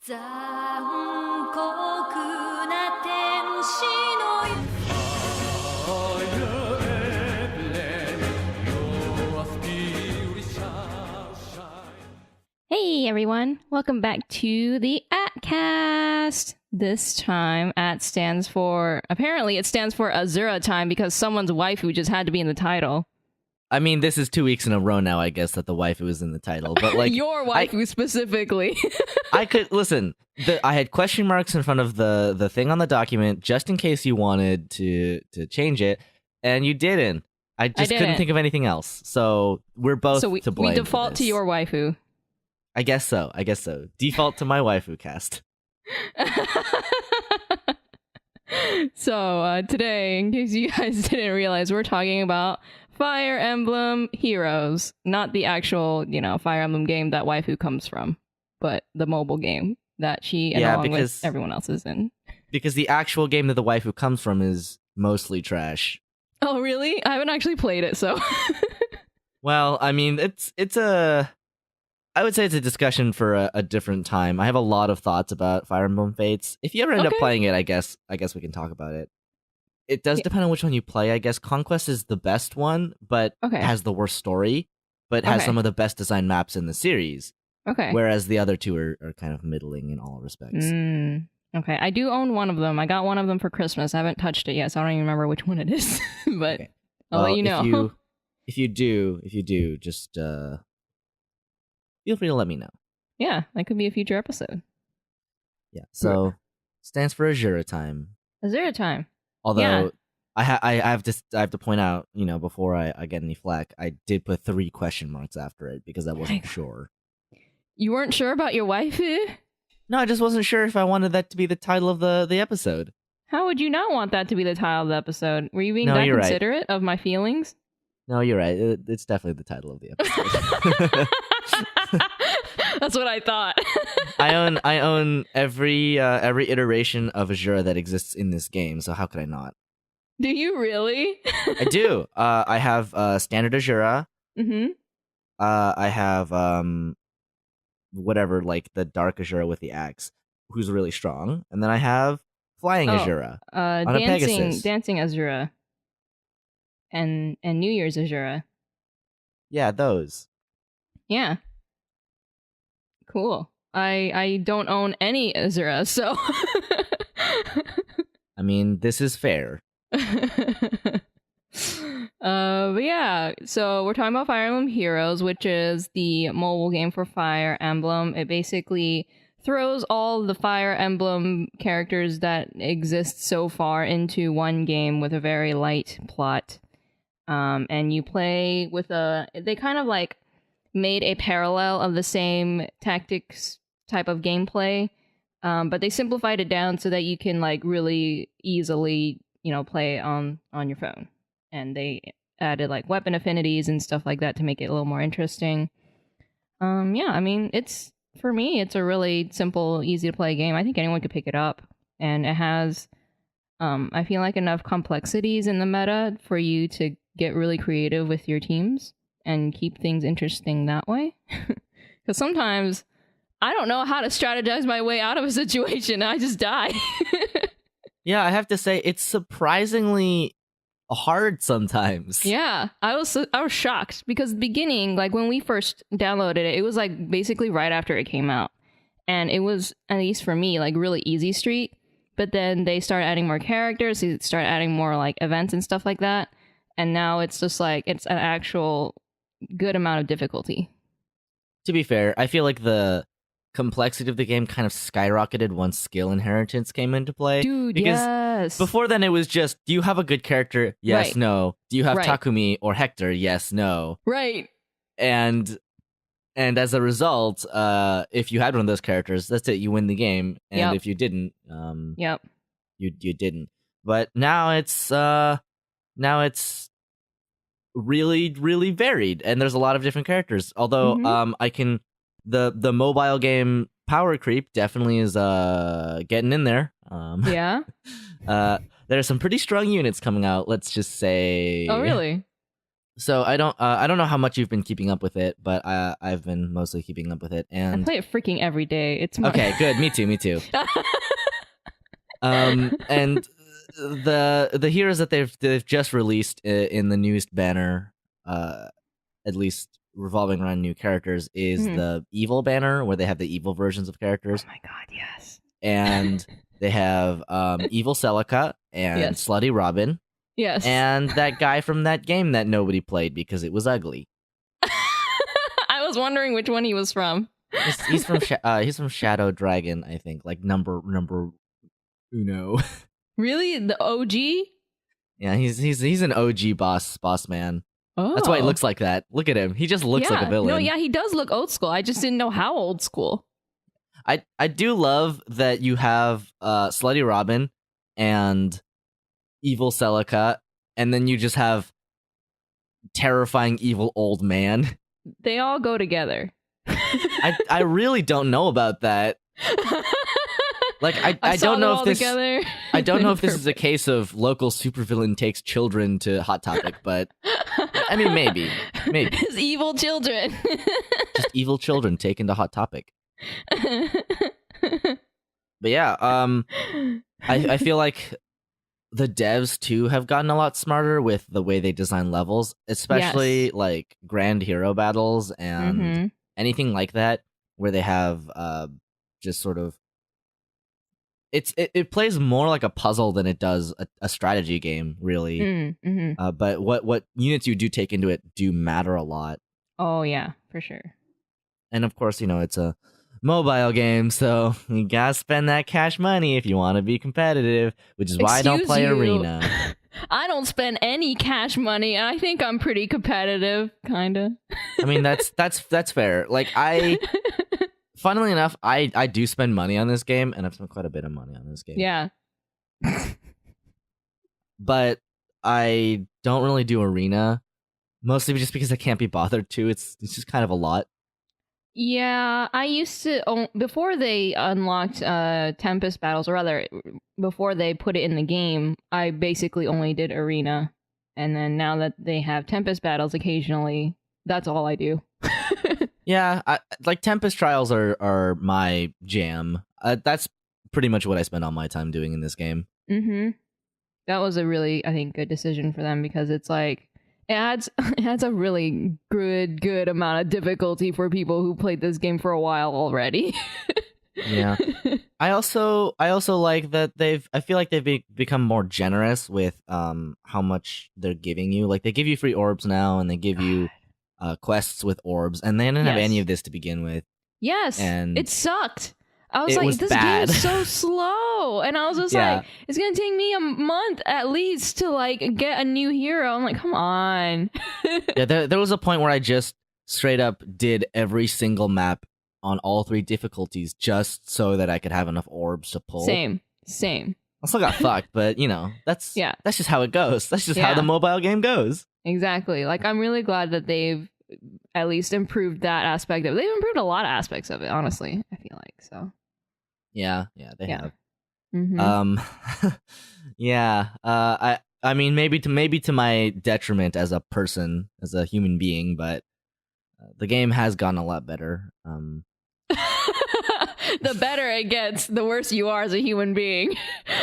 残酷な天使のよ Fire Emblem, your spirit shall shine. Hey everyone, welcome back to the AtCast. This time AT stands for, apparently it stands for Azura time because someone's waifu just had to be in the title. I mean, this is 2 weeks in a row now, I guess, that the waifu was in the title. But like, Your waifu specifically. I could listen. I had question marks in front of the thing on the document just in case you wanted to change it, and you didn't. I just couldn't didn't. think of anything else. So we're both So we to blame. for default to this. your waifu. I guess so. Default to my waifu cast. So today, in case you guys didn't realize, we're talking about Fire Emblem Heroes, not the actual, Fire Emblem game that waifu comes from, but the mobile game that she and along with everyone else is in. Because the actual game that the waifu comes from is mostly trash. Oh, really? I haven't actually played it, so. Well, I mean, I would say it's a discussion for a different time. I have a lot of thoughts about Fire Emblem Fates. If you ever end up playing it, I guess we can talk about it. It does depend on which one you play, I guess. Conquest is the best one, but has the worst story, but has some of the best design maps in the series. Okay. Whereas the other two are kind of middling in all respects. Okay, I do own one of them. I got one of them for Christmas. I haven't touched it yet, so I don't even remember which one it is. But I'll let you know. If you do, just feel free to let me know. Yeah, that could be a future episode. Yeah. So stands for Azura time. Azura time. Although I have to point out, before I get any flack, I did put 3 question marks after it because I wasn't sure. You weren't sure about your waifu? No, I just wasn't sure if I wanted that to be the title of the episode. How would you not want that to be the title of the episode? Were you being that considerate of my feelings? No, you're right. It's definitely the title of the episode. That's what I thought. I own every iteration of Azura that exists in this game, so how could I not? Do you really? I do. I have standard Azura. Mm-hmm. I have whatever, like the dark Azura with the axe, who's really strong, and then I have flying Azura on a Pegasus. Dancing Azura, and New Year's Azura. Yeah, those. Yeah. Cool. I don't own any Azura, so. I mean, this is fair. But yeah, so we're talking about Fire Emblem Heroes, which is the mobile game for Fire Emblem. It basically throws all the Fire Emblem characters that exist so far into one game with a very light plot. And you play with they kind of like made a parallel of the same tactics type of gameplay, but they simplified it down so that you can like really easily, play on your phone. And they added like weapon affinities and stuff like that to make it a little more interesting. Yeah, I mean, for me, it's a really simple, easy to play game. I think anyone could pick it up, and it has, I feel like, enough complexities in the meta for you to get really creative with your teams and keep things interesting that way. Because sometimes I don't know how to strategize my way out of a situation. I just die. Yeah, I have to say, it's surprisingly hard sometimes. Yeah, I was shocked because the beginning, like when we first downloaded it, it was like basically right after it came out. And it was, at least for me, like really easy street. But then they started adding more characters, they started adding more like events and stuff like that. And now it's just like, it's an actual good amount of difficulty. To be fair, I feel like the complexity of the game kind of skyrocketed once skill inheritance came into play. Dude, because yes. Before then, it was just, do you have a good character? Yes, Right. no. Do you have Right. Takumi or Hector? Yes, no. Right. And as a result, if you had one of those characters, that's it. You win the game. And if you didn't, Yep. you didn't. But now it's really, really varied, and there's a lot of different characters. Although the mobile game power creep definitely is getting in there. Yeah. There are some pretty strong units coming out. Let's just say. Oh, really? So I don't know how much you've been keeping up with it, but I've been mostly keeping up with it. I And play it freaking every day. It's my... okay, good. Me too. Me too. And the heroes that they've just released in the newest banner, at least revolving around new characters, is the evil banner, where they have the evil versions of characters. Oh my god, yes. And they have evil Celica and Yes. slutty Robin Yes. and that guy from that game that nobody played because it was ugly. I was wondering which one he was from. He's from Shadow Dragon, I think, like number uno. Really? The OG? Yeah, he's an OG boss man. Oh. That's why he looks like that. Look at him. He just looks like a villain. No, yeah, he does look old school. I just didn't know how old school. I do love that you have slutty Robin and evil Celica, and then you just have terrifying evil old man. They all go together. I really don't know about that. Like I don't know if this together. I don't know if this is a case of local supervillain takes children to Hot Topic, but I mean maybe His evil children. just evil children taken to Hot Topic. But yeah, I feel like the devs too have gotten a lot smarter with the way they design levels, especially like grand hero battles and anything like that, where they have just sort of it plays more like a puzzle than it does a strategy game, really. But what units you do take into it do matter a lot. Oh yeah, for sure. And of course, it's a mobile game, so you gotta spend that cash money if you want to be competitive, which is why I don't play Arena. I don't spend any cash money, and I think I'm pretty competitive, kinda. I mean, that's fair. Like funnily enough, I do spend money on this game, and I've spent quite a bit of money on this game. Yeah. But I don't really do Arena, mostly just because I can't be bothered to. It's just kind of a lot. Yeah, I used to before they unlocked Tempest battles, or rather, before they put it in the game. I basically only did Arena, and then now that they have Tempest battles occasionally, that's all I do. Yeah, like Tempest Trials are my jam. That's pretty much what I spend all my time doing in this game. That was a really, I think, good decision for them, because it's like it adds a really good amount of difficulty for people who played this game for a while already. Yeah. I also like that I feel like they've become more generous with how much they're giving you. Like they give you free orbs now, and they give you quests with orbs, and they didn't have any of this to begin with. Yes, and it sucked. I was it like, was this bad. game is so slow, and I was just like, it's gonna take me a month at least to like get a new hero. I'm like, come on. Yeah, there was a point where I just straight up did every single map on all 3 difficulties just so that I could have enough orbs to pull. Same. I still got fucked, but that's just how it goes. That's just how the mobile game goes. Exactly. Like, I'm really glad that they've at least improved that aspect of it. They've improved a lot of aspects of it, honestly, I feel like. So Yeah, they have. Yeah. I mean, maybe to my detriment as a person, as a human being, but the game has gotten a lot better. The better it gets, the worse you are as a human being.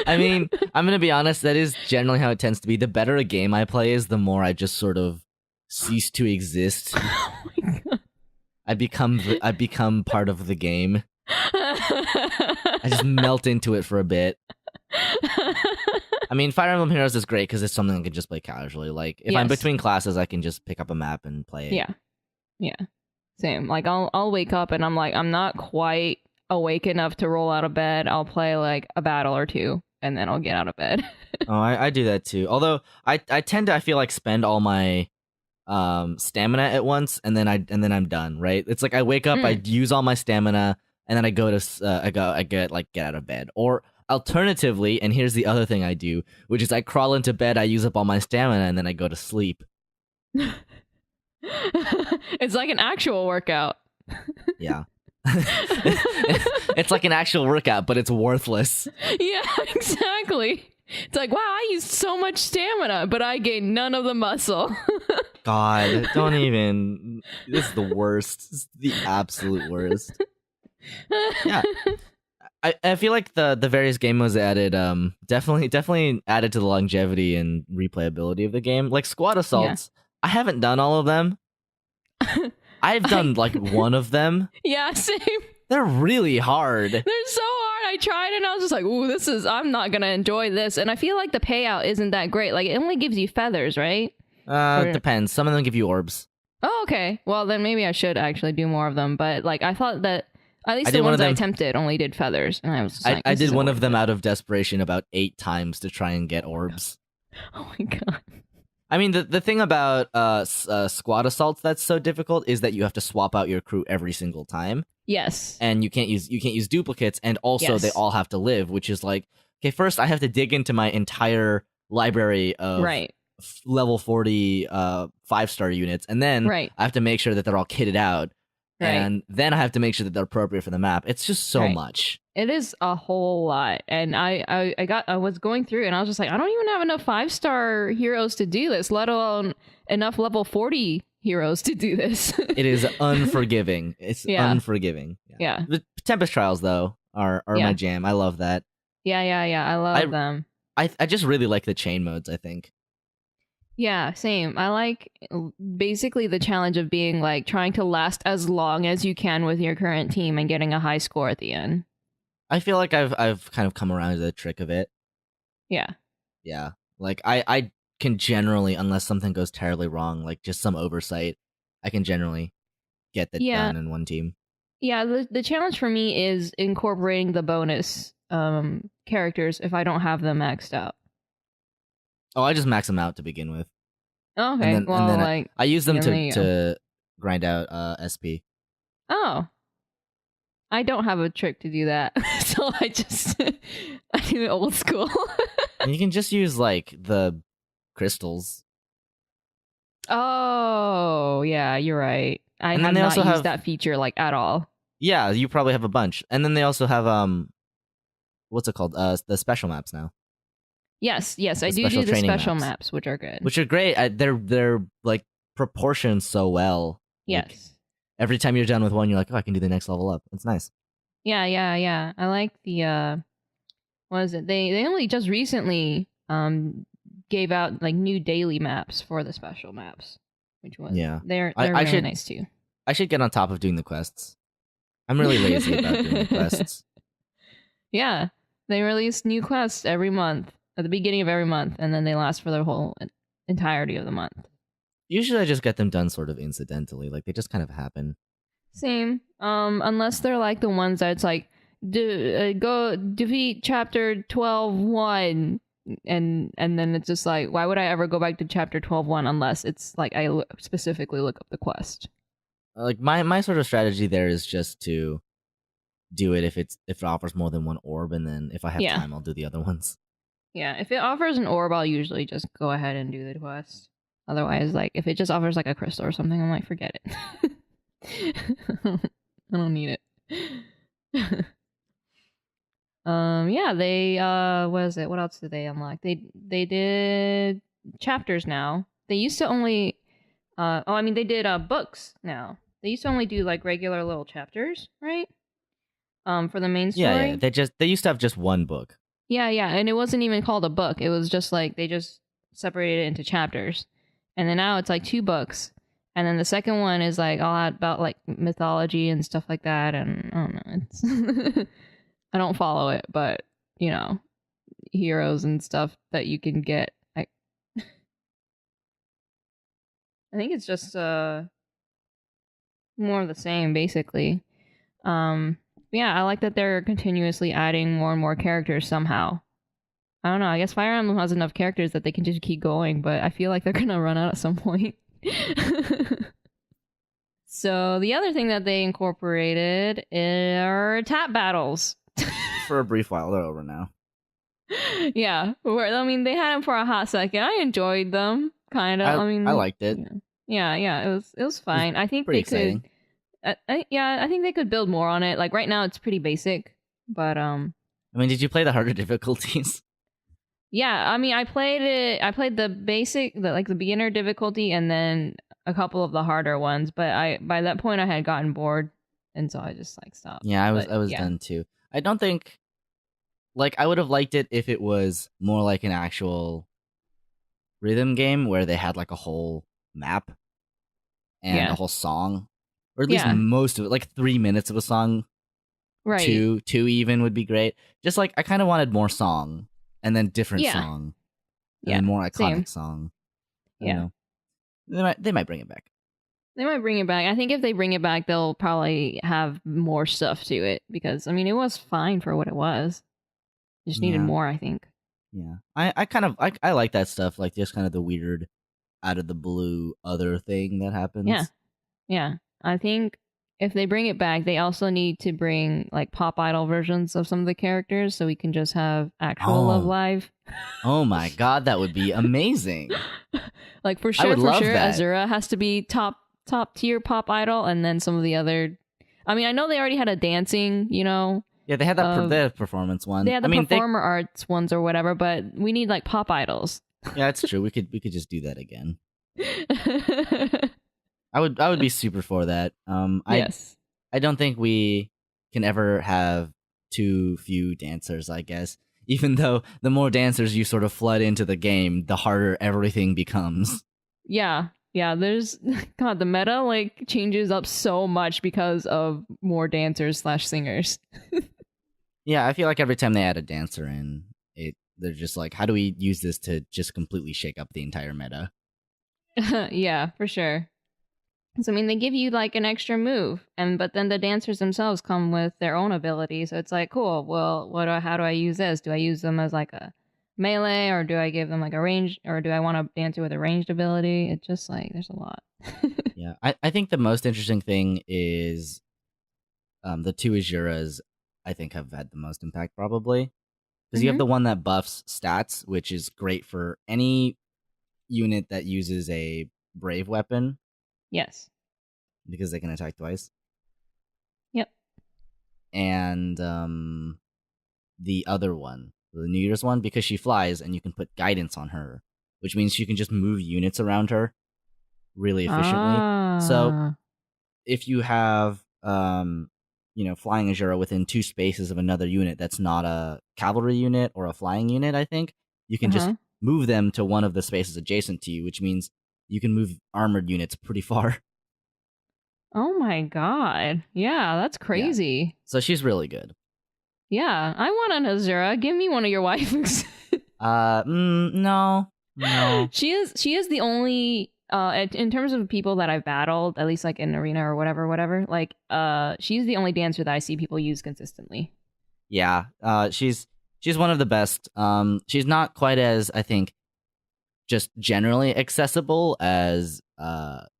I mean, I'm gonna be honest, that is generally how it tends to be. The better a game I play is, the more I just sort of cease to exist. Oh my god. I become part of the game. I just melt into it for a bit. I mean, Fire Emblem Heroes is great because it's something I can just play casually. Like, if I'm between classes, I can just pick up a map and play it. Yeah. Same. Like, I'll wake up and I'm like, I'm not quite awake enough to roll out of bed. I'll play like a battle or 2, and then I'll get out of bed. Oh, I do that too. Although I tend to, I feel like, spend all my stamina at once, and then I'm done. Right? It's like I wake up, I use all my stamina, and then I go to I get out of bed. Or alternatively, and here's the other thing I do, which is I crawl into bed, I use up all my stamina, and then I go to sleep. It's like an actual workout. Yeah. It's like an actual workout, but it's worthless. Yeah, exactly. It's like, wow, I used so much stamina, but I gained none of the muscle. God, don't even. This is the worst. This is the absolute worst. Yeah. I feel like the various game modes added definitely added to the longevity and replayability of the game. Like Squad Assaults, I haven't done all of them. I've done like one of them. Yeah, same. They're really hard. They're so hard. I tried and I was just like, ooh, I'm not gonna enjoy this. And I feel like the payout isn't that great. Like it only gives you feathers, right? It depends. Some of them give you orbs. Oh, okay. Well, then maybe I should actually do more of them. But like I thought that at least I the did one ones of I them- attempted only did feathers, and I was just like, I this did isn't one of worth them it. out of desperation about 8 times to try and get orbs. Oh my god. I mean, the thing about Squad Assaults that's so difficult is that you have to swap out your crew every single time. Yes. And you can't use duplicates, and also Yes. they all have to live, which is like, okay, first I have to dig into my entire library of Right. level 40 5-star units, and then Right. I have to make sure that they're all kitted out, Right. and then I have to make sure that they're appropriate for the map. It's just so Right. much. It is a whole lot, and I was going through, and I was just like, I don't even have enough 5-star heroes to do this, let alone enough level 40 heroes to do this. It is unforgiving. It's Yeah. unforgiving. Yeah. The Tempest Trials though are Yeah. my jam. I love that. Yeah. I love them. I just really like the chain modes, I think. Yeah, same. I like basically the challenge of being like trying to last as long as you can with your current team and getting a high score at the end. I feel like I've kind of come around to the trick of it. Yeah. Yeah. Like I can generally, unless something goes terribly wrong, like just some oversight, I can generally get that Yeah. done in one team. Yeah, the challenge for me is incorporating the bonus characters if I don't have them maxed out. Oh, I just max them out to begin with. Okay, then- well, and then like, I use them Yeah, there you to grind out SP. oh, I don't have a trick to do that, so I just I do it old school. And you can just use like the crystals. Oh, yeah, you're right. I And then have they not also used have- that feature like at all. Yeah, you probably have a bunch. And then they also have what's it called? The special maps now, Yes, I The do special the training special maps. maps, which are good. which are great. They're like proportioned so well. Like, Yes. every time you're done with one, you're like, oh, I can do the next level up. It's nice. Yeah. I like the what is it? They only just recently gave out like new daily maps for the special maps, which was Yeah. they're I really should- nice too. I should get on top of doing the quests. I'm really lazy about doing the quests. Yeah, they release new quests every month at the beginning of every month, and then they last for the whole entirety of the month. Usually I just get them done sort of incidentally. Like they just kind of happen. Same. Unless they're like the ones that's like go defeat chapter 12-1, and then it's just like, why would I ever go back to chapter 12-1 unless it's like I specifically look up the quest. Like my sort of strategy there is just to do it if it offers more than one orb, and then if I have Yeah. time, I'll do the other ones. Yeah, if it offers an orb, I'll usually just go ahead and do the quest. Otherwise, like if it just offers like a crystal or something, I'm like, forget it. I don't need it. Yeah, they what is it? What else did they unlock? They did chapters now. They used to only they did books now. They used to only do like regular little chapters, right? For the main story. Yeah. They used to have just one book. Yeah, and it wasn't even called a book. It was just like they just separated it into chapters. And then now it's like 2 books. And then the second one is like all about like mythology and stuff like that, and I don't know. It's I don't follow it, but you know, heroes and stuff that you can get. I think it's just more of the same basically. Yeah, I like that they're continuously adding more and more characters somehow. I don't know, I guess Fire Emblem has enough characters that they can just keep going, but I feel like they're gonna run out at some point. So the other thing that they incorporated are tap battles. For a brief while, they're over now. Yeah, they had them for a hot second. I enjoyed them, kind of. I liked it. Yeah, it was fine. I think Pretty they exciting. could. I think they could build more on it. Like right now, it's pretty basic, but I mean, did you play the harder difficulties? Yeah, I mean, I played it. I played the basic, the beginner difficulty, and then a couple of the harder ones. But I by that point I had gotten bored, and so I just like stopped. Yeah, I was But I was yeah, done too. I don't think like I would have liked it if it was more like an actual rhythm game where they had like a whole map and a yeah, whole song, or at least yeah, most of it, like 3 minutes of a song, right, two even would be great. Just like I kind of wanted more song, and then different yeah, song, and yeah, then more same, iconic song. I don't yeah. know. They might bring it back. They might bring it back. I think if they bring it back, they'll probably have more stuff to it because I mean, it was fine for what it was. It just needed Yeah, more, I think. yeah. I kind of I like that stuff, like just kind of the weird out of the blue other thing that Yeah, happens. yeah. I think if they bring it back, they also need to bring like pop idol versions of some of the characters so we can just have actual Love Oh, Live. oh my god, that would be amazing. Like I would for love sure, that. Azura has to be top tier pop idol, and then some of the other. I mean, I know they already had a dancing, Yeah, they had uh, that performance they one. had I the mean, they performer arts ones or whatever, but we need like pop idols. yeah, it's true. We could just do that again. I would be super for that. Yes. I don't think we can ever have too few dancers, I guess. Even though the more dancers you sort of flood into the game, the harder everything becomes. Yeah. Yeah, there's God, the meta like changes up so much because of more dancers slash singers. Yeah, I feel like every time they add a dancer in, they're just like, how do we use this to just completely shake up the entire meta? Yeah, for sure. So I mean, they give you like an extra move, and but then the dancers themselves come with their own ability. So it's like, cool. Well, how do I use this? Do I use them as like a melee, or do I give them like a range, or do I want to dancer with a ranged ability? It's just like there's a lot. Yeah, I think the most interesting thing is the two Azuras. I think have had the most impact probably because you have Hmm. the one that buffs stats, which is great for any unit that uses a brave weapon Yes. because they can attack twice, Yep. and the other one, the New Year's one, because she flies and you can put guidance on her, which means you can just move units around her really efficiently. So Ah. if you have flying Azura within 2 spaces of another unit that's not a cavalry unit or a flying unit, I think you Uh can just huh. move them to one of the spaces adjacent to you, which means you can move armored units pretty far. Oh my god. Yeah, that's Yeah, crazy. so she's really good. Yeah, I want an Azura. Give me one of your waifus. No, no. She is the only in terms of people that I've battled, at least like in arena or whatever, like she's the only dancer that I see people use consistently. Yeah, she's one of the best. She's not quite as, I think, just generally accessible as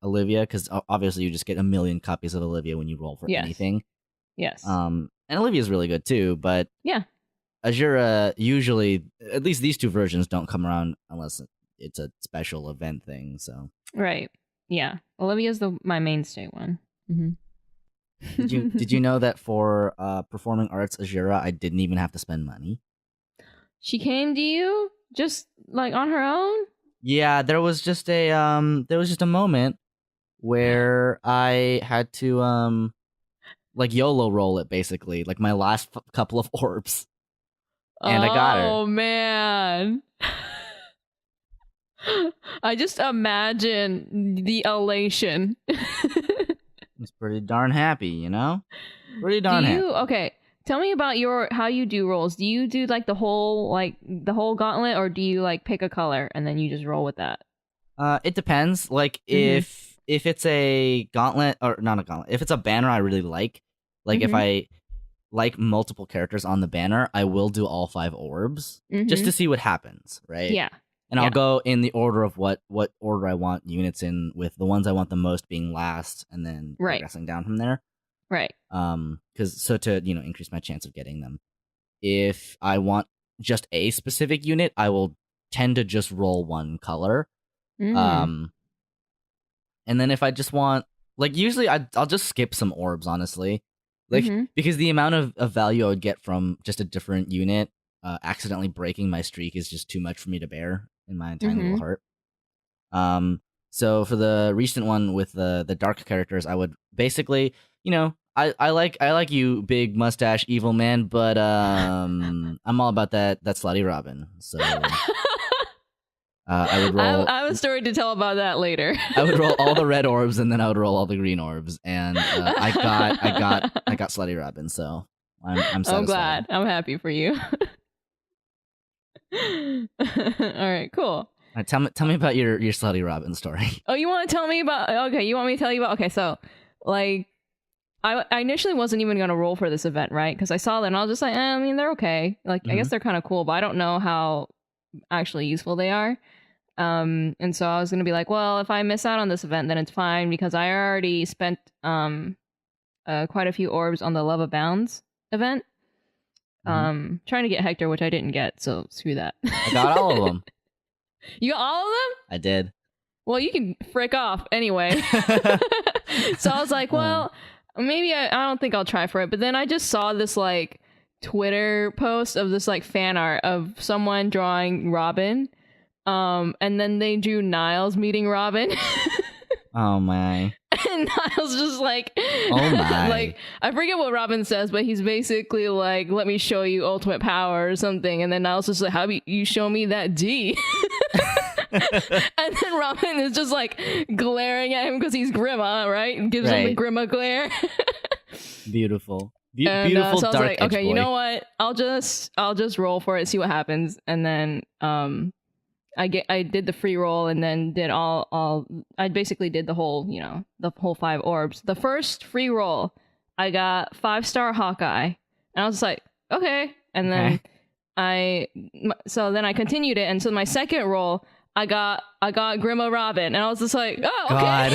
Olivia, because obviously you just get a million copies of Olivia when you roll for Yes. anything. Yes. And Olivia's really good too, but Yeah. Azura usually, at least these two versions, don't come around unless it's a special event thing. So Right. Yeah. Olivia's my mainstay one. Hmm. did you know that for performing arts Azura, I didn't even have to spend money? She came to you just like on her own? Yeah, there was just a moment where I had to like YOLO roll it basically, like my last couple of orbs, and I got her. Oh man. I just imagine the elation. I was pretty darn happy, pretty Do darn you happy. okay? Tell me about how you do rolls. Do you do like the whole gauntlet, or do you like pick a color and then you just roll with that? It depends. Like Mm-hmm. if it's a gauntlet or not a gauntlet, if it's a banner I really like if Mm-hmm. I like multiple characters on the banner, I will do all 5 orbs just Mm-hmm. to see what happens, right? Yeah. And Yeah. I'll go in the order of what order I want units in, with the ones I want the most being last, and then Right. progressing down from there. Right. Because so to increase my chance of getting them. If I want just a specific unit, I will tend to just roll one color. Mm. Um, and then if I just want, like, usually I'll just skip some orbs, honestly, like Mm-hmm. because the amount of value I would get from just a different unit accidentally breaking my streak is just too much for me to bear in my tiny little heart. So for the recent one with the dark characters, I would basically, I like you, big mustache evil man, but I'm all about that slutty Robin. So I would roll. I have a story to tell about that later. I would roll all the red orbs, and then I would roll all the green orbs, and I got slutty Robin. So I'm satisfied. I'm glad. I'm happy for you. All right, cool. Tell me about your slutty Robin story. Oh, you want to tell me about? Okay, you want me to tell you about? Okay, so like, I initially wasn't even gonna roll for this event, right? Because I saw them and I was just like, I mean, they're okay. Like, I guess they're kind of cool, but I don't know how actually useful they are. And so I was gonna be like, well, if I miss out on this event, then it's fine because I already spent quite a few orbs on the Love Abounds event. Trying to get Hector, which I didn't get, so screw that. I got all of them. You got all of them? I did. Well, you can frick off anyway. So I was like, well, maybe I don't think I'll try for it. But then I just saw this like Twitter post of this like fan art of someone drawing Robin. And then they drew Niles meeting Robin. Oh my. And Niles just like, oh my. Like, I forget what Robin says, but he's basically like, let me show you ultimate power or something. And then Niles just like, how about you show me that D? And then Robin is just like glaring at him because he's Grima, right? And gives him the Grima glare. Beautiful. Beautiful so dark I was like, okay, boy. You know what? I'll just roll for it, see what happens. And then I did the free roll and then did all I basically did the whole, the whole 5 orbs. The first free roll, I got 5-star Hawkeye. And I was just like, okay. And then then I continued it, and so my second roll, I got Grima Robin, and I was just like, oh, okay. God.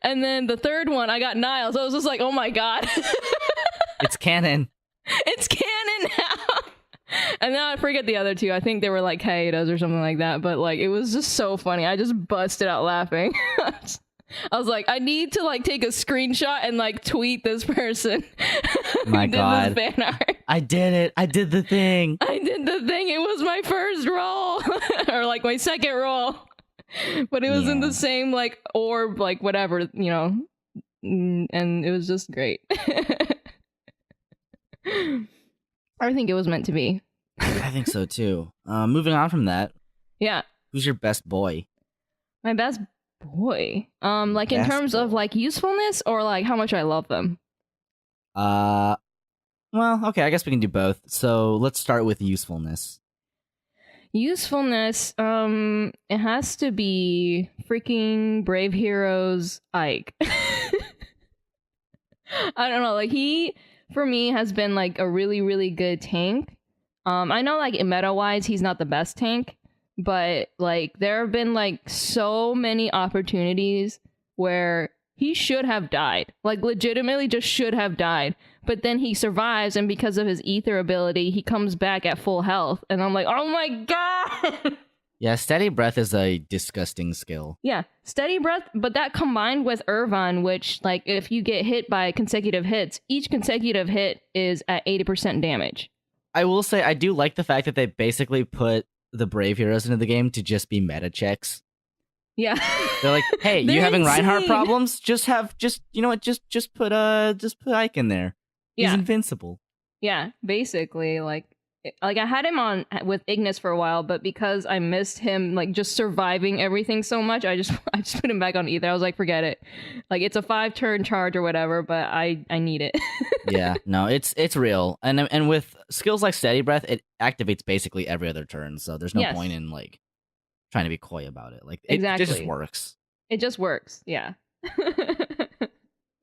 And then the third one, I got Niles. I was just like, oh my god. It's canon. It's canon now. And now I forget the other two. I think they were like Kaidos or something like that. But like, it was just so funny. I just busted out laughing. I was like, I need to like take a screenshot and like tweet this person. My God. This fan art. I did it. I did the thing. I did the thing. It was my first roll. Or like my second roll. But it was in the same like orb, like whatever, and it was just great. I think it was meant to be. I think so too. Moving on from that. Yeah. Who's your best boy? My best boy. Like in terms of like usefulness or like how much I love them. Well, okay, I guess we can do both. So let's start with usefulness. Usefulness, it has to be freaking Brave Heroes Ike. I don't know, like he, for me, has been like a really, really good tank. I know like meta-wise, he's not the best tank, but like there have been like so many opportunities where he should have died. Like legitimately just should have died. But then he survives, and because of his ether ability, he comes back at full health. And I'm like, oh my god! Yeah, Steady Breath is a disgusting skill. Yeah, Steady Breath, but that combined with Irvine, which, like, if you get hit by consecutive hits, each consecutive hit is at 80% damage. I will say, I do like the fact that they basically put the Brave Heroes into the game to just be meta checks. Yeah. They're like, hey, you having Reinhardt problems? Just you know what, just put Ike in there. He's invincible. Yeah, basically, like I had him on with Ignis for a while, but because I missed him, like just surviving everything so much, I just put him back on ether. I was like, forget it. Like it's a 5-turn charge or whatever, but I need it. Yeah, no, it's real, and with skills like Steady Breath, it activates basically every other turn, so there's no point in like trying to be coy about it. Like it just works. It just works. Yeah.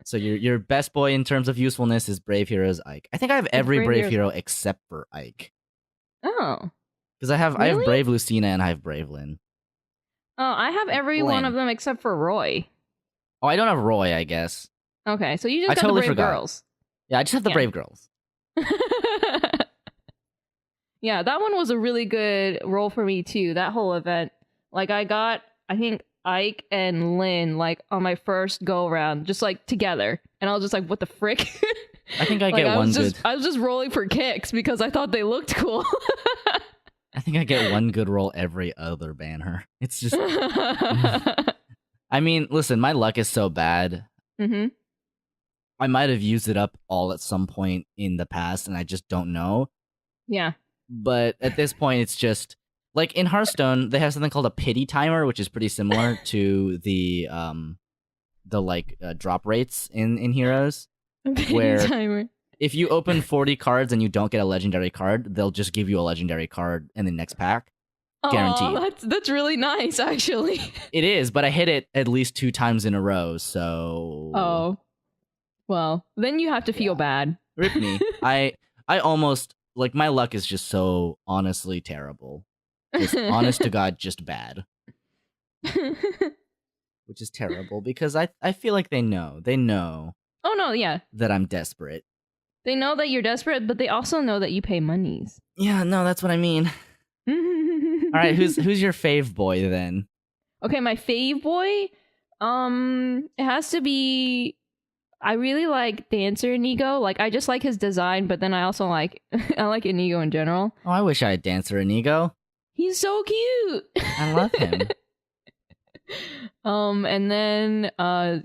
So your best boy in terms of usefulness is Brave Heroes Ike. I think I have every Brave Hero except for Ike. Oh. Because I have Brave Lucina and I have Brave Lyn. Oh, I have every one of them except for Roy. Oh, I don't have Roy, I guess. Okay, so you just got the Brave Girls. Yeah, I just have the Brave Girls. Yeah, that one was a really good role for me too, that whole event. Like I got, I think, Ike and Lyn like on my first go around, just like together, and I was just like, what the frick? I think I Like, get I one was good. I was just rolling for kicks because I thought they looked cool. I think I get one good roll every other banner. It's just. I mean, listen, my luck is so bad. Mm-hmm. I might have used it up all at some point in the past, and I just don't know. Yeah. But at this point, it's just like in Hearthstone, they have something called a pity timer, which is pretty similar to the drop rates in Heroes. Where Timer. if you open 40 cards and you don't get a legendary card, they'll just give you a legendary card in the next pack. Guaranteed. Oh, that's really nice, actually. It is, but I hit it at least 2 times in a row, so Oh, well, then you have to feel bad. rip me. I almost like my luck is just so honestly terrible. Just honest to God, just bad. Which is terrible because I feel like they know. They know Oh no, yeah. that I'm desperate. They know that you're desperate, but they also know that you pay monies. Yeah, no, that's what I mean. All right, who's your fave boy then? Okay, my fave boy? It has to be I really like Dancer Inigo. Like I just like his design, but then I also like I like Inigo in general. Oh, I wish I had Dancer Inigo. He's so cute. I love him. And then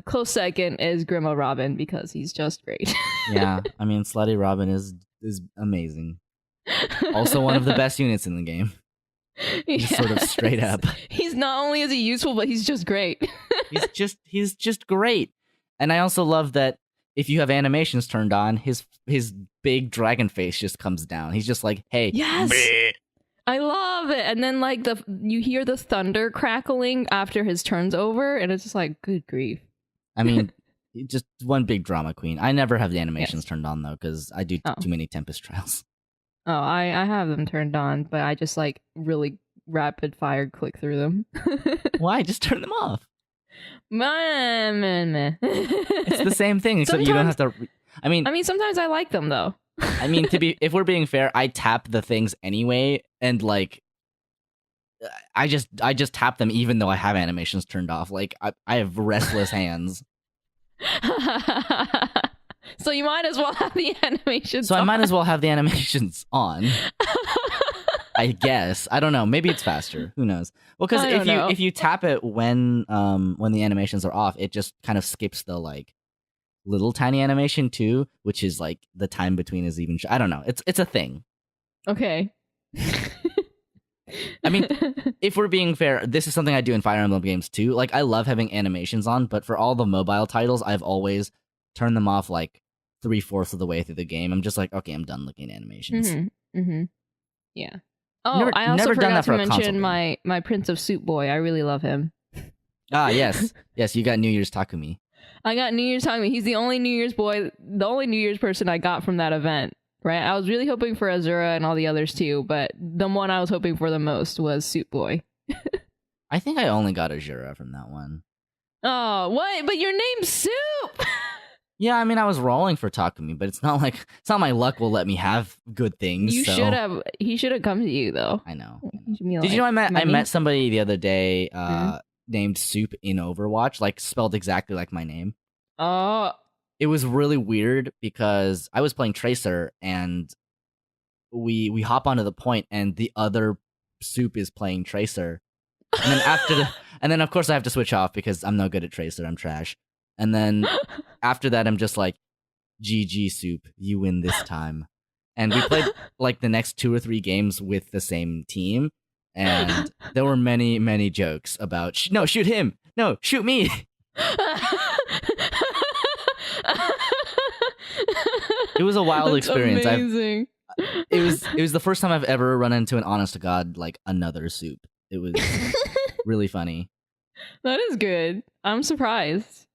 close second is Grima Robin because he's just great. Yeah, I mean Slutty Robin is amazing. Also one of the best units in the game. Just sort of straight up. He's not only is he useful, but he's just great. he's just great. And I also love that if you have animations turned on, his big dragon face just comes down. He's just like, hey, Yes. bleh. I love it. And then like you hear the thunder crackling after his turn's over, and it's just like, good grief. I mean, just one big drama queen. I never have the animations Yes. turned on though, because I do too many Tempest trials. Oh, I have them turned on, but I just like really rapid fire click through them. Why? Just turn them off. Meh. It's the same thing, except you don't have to. I mean, sometimes I like them though. I mean, if we're being fair, I tap the things anyway, and like, I just tap them even though I have animations turned off. Like, I have restless hands. So you might as well have the animations. So on. I might as well have the animations on. I guess. I don't know. Maybe it's faster. Who knows? Well, because if you tap it when the animations are off, it just kind of skips the like little tiny animation too, which is like the time between is even. I don't know. It's a thing. Okay. I mean, if we're being fair, this is something I do in Fire Emblem games too. Like I love having animations on, but for all the mobile titles, I've always turned them off like 3/4 of the way through the game. I'm just like, okay, I'm done looking at animations. Yeah. Oh, I also never done forgot that for to a console mention game. my Prince of Soup boy. I really love him. Ah, yes. You got New Year's Takumi. I got New Year's Takumi. He's the only New Year's boy, the only New Year's person I got from that event. Right? I was really hoping for Azura and all the others too, but the one I was hoping for the most was Soup Boy. I think I only got Azura from that one. Oh, what? But your name's Soup! Yeah, I mean, I was rolling for Takumi, but it's not my luck will let me have good things. You so. should have. He should have come to you though. I know. Did you know I met somebody the other day named Soup in Overwatch, like spelled exactly like my name. Oh. It was really weird because I was playing Tracer and we hop onto the point and the other Soup is playing Tracer. And then and then of course I have to switch off because I'm no good at Tracer, I'm trash. And then after that I'm just like, GG Soup, you win this time. And we played like the next 2 or 3 games with the same team, and there were many, many jokes about no, shoot him, no, shoot me. It was a wild experience. Amazing. It was the first time I've ever run into an honest to God like another Soup. It was really funny. That is good. I'm surprised.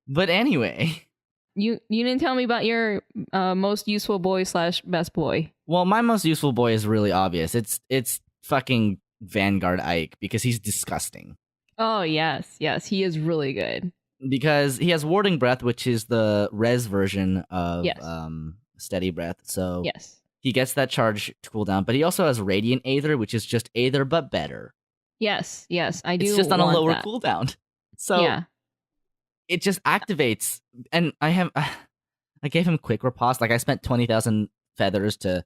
But anyway, you didn't tell me about your most useful boy / best boy. Well, my most useful boy is really obvious. It's fucking Vanguard Ike because he's disgusting. Oh yes, he is really good. Because he has Warding Breath, which is the res version of Steady Breath. So yes, he gets that charge cooldown, but he also has Radiant Aether, which is just Aether but better. Yes, I do. It's just on a lower that. cooldown. So yeah. it just activates. And I I gave him quick riposte. Like I spent 20,000 feathers to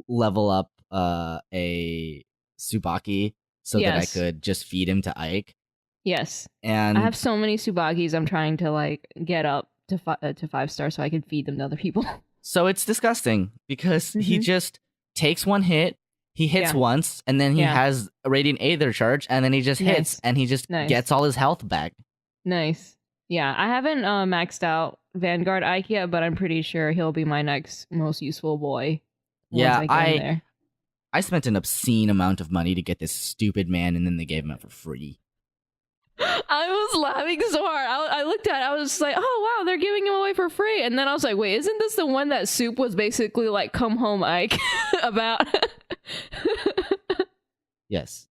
level up a Tsubaki so that I Yes. could just feed him to Ike. Yes. And I have so many Tsubakis I'm trying to like get up to 5-star so I can feed them to other people. so it's disgusting because he Mhm. just takes one hit, he hits Yeah. once, and then he Yeah. has a Radiant Aether charge, and then he just hits, Nice. and he just Nice. gets all his health back. Nice. Yeah, I haven't maxed out Vanguard Ike yet, but I'm pretty sure he'll be my next most useful boy. Yeah, once I get in there. I spent an obscene amount of money to get this stupid man, and then they gave him out for free. I was laughing so hard. I looked at it, I was just like, oh wow, they're giving him away for free. And then I was like, wait, isn't this the one that Soup was basically like, come home, Ike, about? Yes.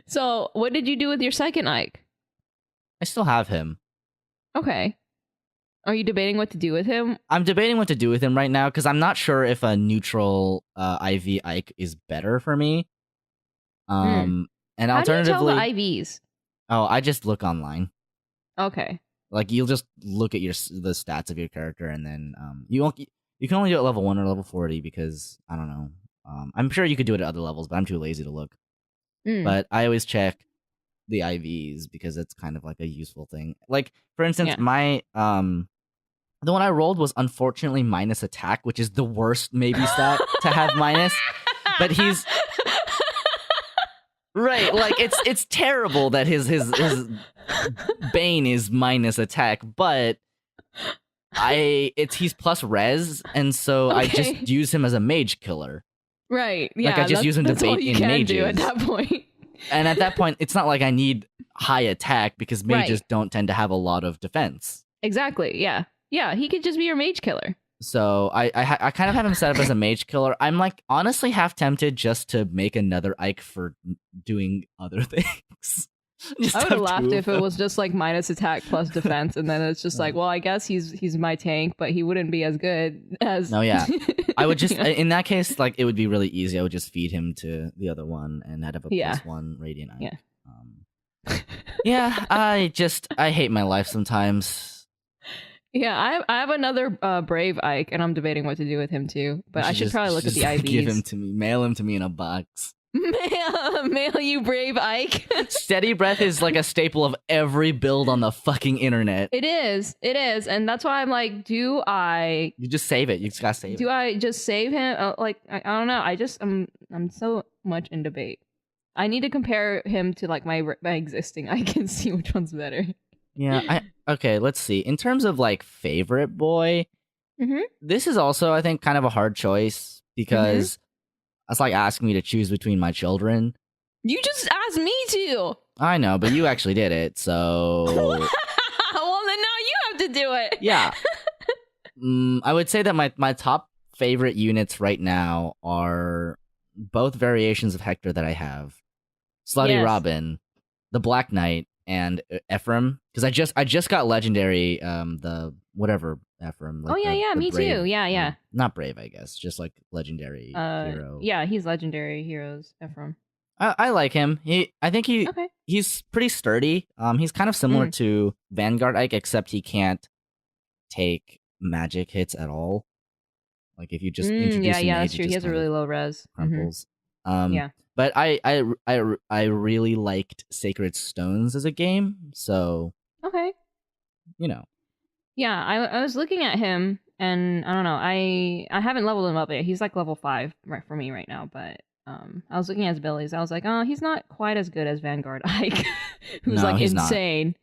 So, what did you do with your second Ike? I still have him. Okay. Are you debating what to do with him? I'm debating what to do with him right now because I'm not sure if a neutral IV Ike is better for me. And How do you tell alternatively, the IVs? oh, I just look online. Okay. Like you'll just look at the stats of your character, and then you can only do it at level 1 or level 40 because I don't know. I'm sure you could do it at other levels, but I'm too lazy to look. But I always check the IVs because it's kind of like a useful thing. Like for instance, Yeah. my the one I rolled was unfortunately minus attack, which is the worst maybe stat to have minus. But he's right, like it's terrible that his Bane is minus attack, but he's plus res, and so I Okay. just use him as a mage killer. Right. Yeah. Like, I just use him to that's all bait you in can do at mages. that point. And at that point, it's not like I need high attack because mages Right. don't tend to have a lot of defense. Exactly. Yeah. Yeah. He could just be your mage killer. So I kind of have him set up as a mage killer. I'm like honestly half tempted just to make another Ike for doing other things. Just I would have have laughed two of if it them. was just like minus attack plus defense, and then it's just like, well, I guess he's my tank, but he wouldn't be as good as. No, yeah. I would just Yeah. in that case, like it would be really easy. I would just feed him to the other one and I'd have a Yeah. +1 radiant Ike. Yeah. Yeah, I hate my life sometimes. Yeah, I have another brave Ike, and I'm debating what to do with him too. But You I should just- probably look at the just IVs. Give him to me. Mail him to me in a box. Mail you brave Ike. Steady breath is like a staple of every build on the fucking internet. It is, and that's why I'm like, do I You just save it. You just gotta save it. I just save him? Like I don't know. I'm so much in debate. I need to compare him to like my existing Ike and see which one's better. Yeah. Okay. Let's see. In terms of like favorite boy, Mhm. this is also I think kind of a hard choice because that's like asking me to choose between my children. You just asked me to. I know, but you actually did it, so Well, then now you have to do it. yeah. I would say that my top favorite units right now are both variations of Hector that I have: Slutty Yes. Robin, the Black Knight, and Ephraim. Because I just got legendary the whatever Ephraim. Like Oh, yeah, the- yeah, the me too. brave- Yeah. Not brave, I guess. Just like legendary hero. Yeah, he's legendary heroes. Ephraim. I like him. I think Okay. he's pretty sturdy. He's kind of similar to Vanguard Ike, except he can't take magic hits at all. Like if you just introduce yeah, a mage, that's it true. He just has a kind really of low res. Mhm. crumples. Yeah. But I really liked Sacred Stones as a game, so Okay. you know. Yeah, I was looking at him, and I don't know. I haven't leveled him up yet. He's like level 5 right for me right now, but I was looking at his abilities. I was like, oh, he's not quite as good as Vanguard Ike, who's No, like he's not. insane.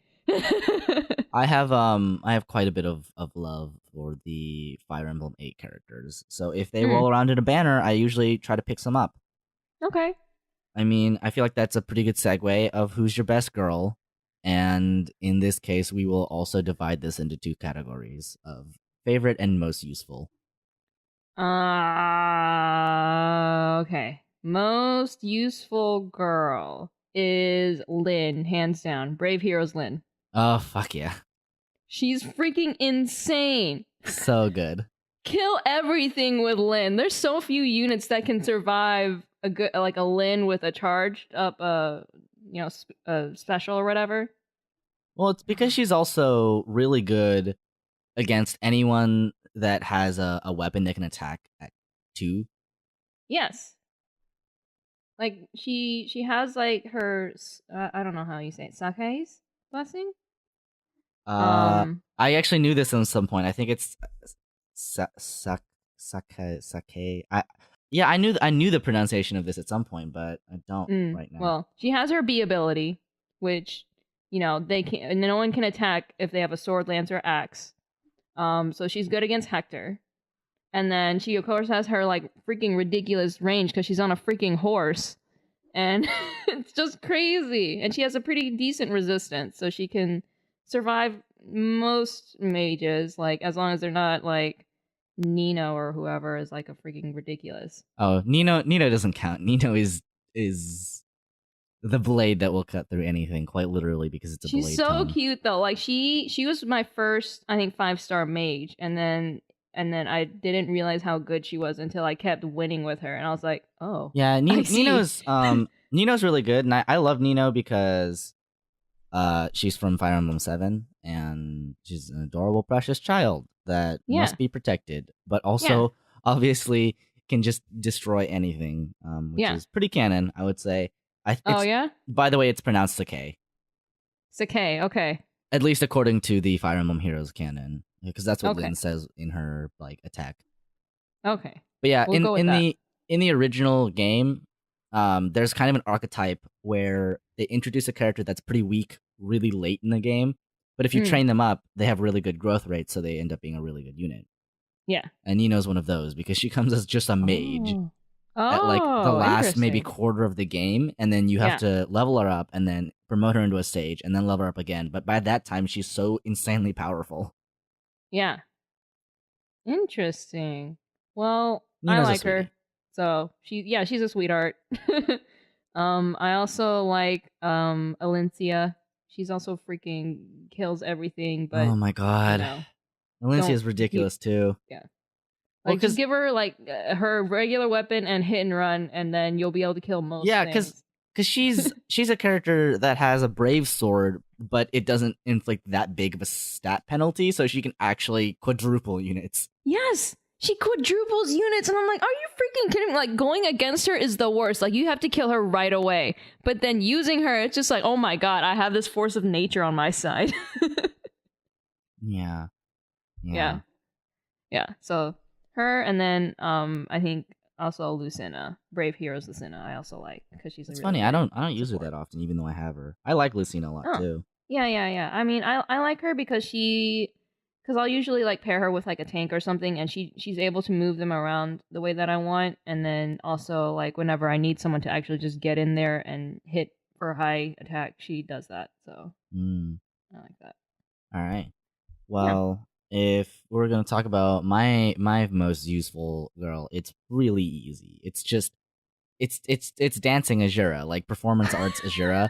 I have quite a bit of love for the Fire Emblem 8 characters. So if they roll around in a banner, I usually try to pick some up. Okay. I mean, I feel like that's a pretty good segue of who's your best girl. And in this case, we will also divide this into two categories of favorite and most useful. Okay. Most useful girl is Lynn, hands down. Brave Heroes Lynn. Oh, fuck yeah. She's freaking insane. So good. Kill everything with Lynn. There's so few units that can survive a good like a Lynn with a charged up special or whatever. Well, it's because she's also really good against anyone that has a weapon that can attack at 2? Yes. Like she has like her I don't know how you say it, Sakai's blessing. Um I actually knew this at some point. I think it's sake. Yeah, I knew the pronunciation of this at some point, but I don't right now. well, she has her B ability, which they can no one can attack if they have a sword, lance, or axe. So she's good against Hector. And then she of course has her like freaking ridiculous range because she's on a freaking horse. And it's just crazy. And she has a pretty decent resistance, so she can survive most mages, like as long as they're not like Nino or whoever is like a freaking ridiculous. Oh, Nino doesn't count. Nino is the blade that will cut through anything, quite literally, because it's a blade. She's so tone. cute though. Like she was my first, I think, 5-star mage, and then I didn't realize how good she was until I kept winning with her, and I was like, oh. Yeah, I see. Nino's really good, and I love Nino because she's from Fire Emblem 7, and she's an adorable, precious child that must be protected, but also obviously can just destroy anything, which is pretty canon, I would say. By the way, it's pronounced Sake. Sake, okay. At least according to the Fire Emblem Heroes canon, because that's what Lynn says in her like attack. Okay. But yeah, we'll in the original game, there's kind of an archetype where they introduce a character that's pretty weak really late in the game, but if you train them up, they have really good growth rates, so they end up being a really good unit. Yeah. And Nino's one of those because she comes as just a mage at like the Oh, last maybe interesting. quarter of the game, and then you have to level her up and then promote her into a stage and then level her up again. But by that time, she's so insanely powerful. Yeah. Interesting. Well, Nina's I a like her. sweetie. So she's a sweetheart. I also like Alencia. She's also freaking kills everything, but Oh my god. Alencia's don't- ridiculous too. yeah. Well, Like just give her like her regular weapon and hit and run, and then you'll be able to kill most things. Because she's a character that has a brave sword, but it doesn't inflict that big of a stat penalty, so she can actually quadruple units. Yes, she quadruples units, and I'm like, are you freaking kidding me? Like going against her is the worst. Like you have to kill her right away, but then using her, it's just like, oh my god, I have this force of nature on my side. Yeah. So her, and then I think also Lucina, Brave Heroes Lucina. I also like because she's. It's really funny. I don't good use her support. that often, even though I have her. I like Lucina a lot too. Yeah. I mean, I like her because I'll usually like pair her with like a tank or something, and she's able to move them around the way that I want, and then also like whenever I need someone to actually just get in there and hit for high attack, she does that. So I like that. All right. Well, if we're gonna talk about my most useful girl, it's really easy. It's just it's dancing Azura, like performance arts Azura.